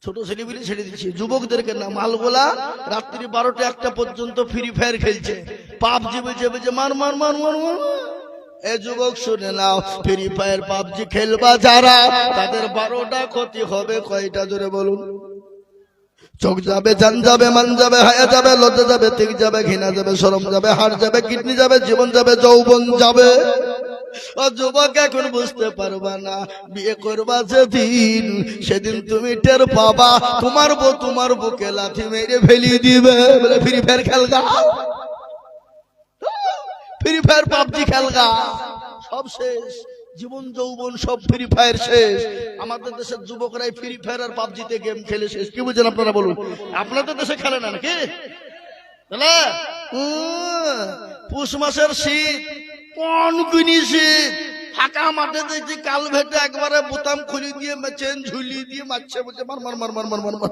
ছোট ছেলেগুলি ছেড়ে দিচ্ছি, যুবকদেরকে না। মালগোলা রাত্রি 12টা 1টা পর্যন্ত ফ্রি ফায়ার খেলছে, পাবজি বেজে বেজে মার মার মার মার মার। এ যুবক শুনে নাও, ফ্রি ফায়ার পাবজি খেলবা যারা, তাদের 12টা ক্ষতি হবে। কয়টা জোরে বলুন? চোখ যাবে, জান যাবে, মান যাবে, হায়া যাবে, লজ্জা যাবে, তিক যাবে, ঘৃণা যাবে, শরম যাবে, হাড় যাবে, কিডনি যাবে, জীবন যাবে, যৌবন যাবে। ও যুবক, এখন বুঝতে পারবা না, বিয়ে করবা যেদিন, সেদিন তুমি টের পাবা তোমার বউ তোমার বুকে লাথি মেরে ফেলিয়ে দিবে। বলে ফ্রি ফায়ার খেলগা, ফ্রি ফায়ার পাবজি খেলগা, সব শেষ, জীবন যৌবন সব ফ্রি ফায়ার শেষ। আমাদের দেশের যুবকরাই ফ্রি ফায়ার আর পাবজিতে গেম খেলে শেষ। কি বুঝেন আপনারা বলুন? আপনাদের দেশে খেলে না নাকি? পুষ মাসের শীত, কোন গুনি শীত, ফাঁকা মাঠে দেখছি কাল ভেটে একবারে বোতাম খুলি দিয়ে চেন ঝুলিয়ে দিয়ে মারছে, বলছে মার মার মার মার মার মার মার।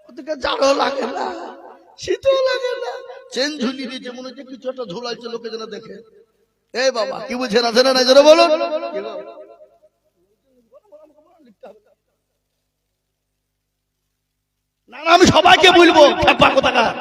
ওদিকে জাড়ও লাগে না, শীতও লাগে না, চেন ঝুলিয়ে দিয়েছে, মনে হচ্ছে কিছু একটা ঝুলাইছে, লোকে যেন দেখে। এই বাবা, কি বুঝেন? আছে না নাই জোরে বলুন? না, আমি সবাইকে বলবো,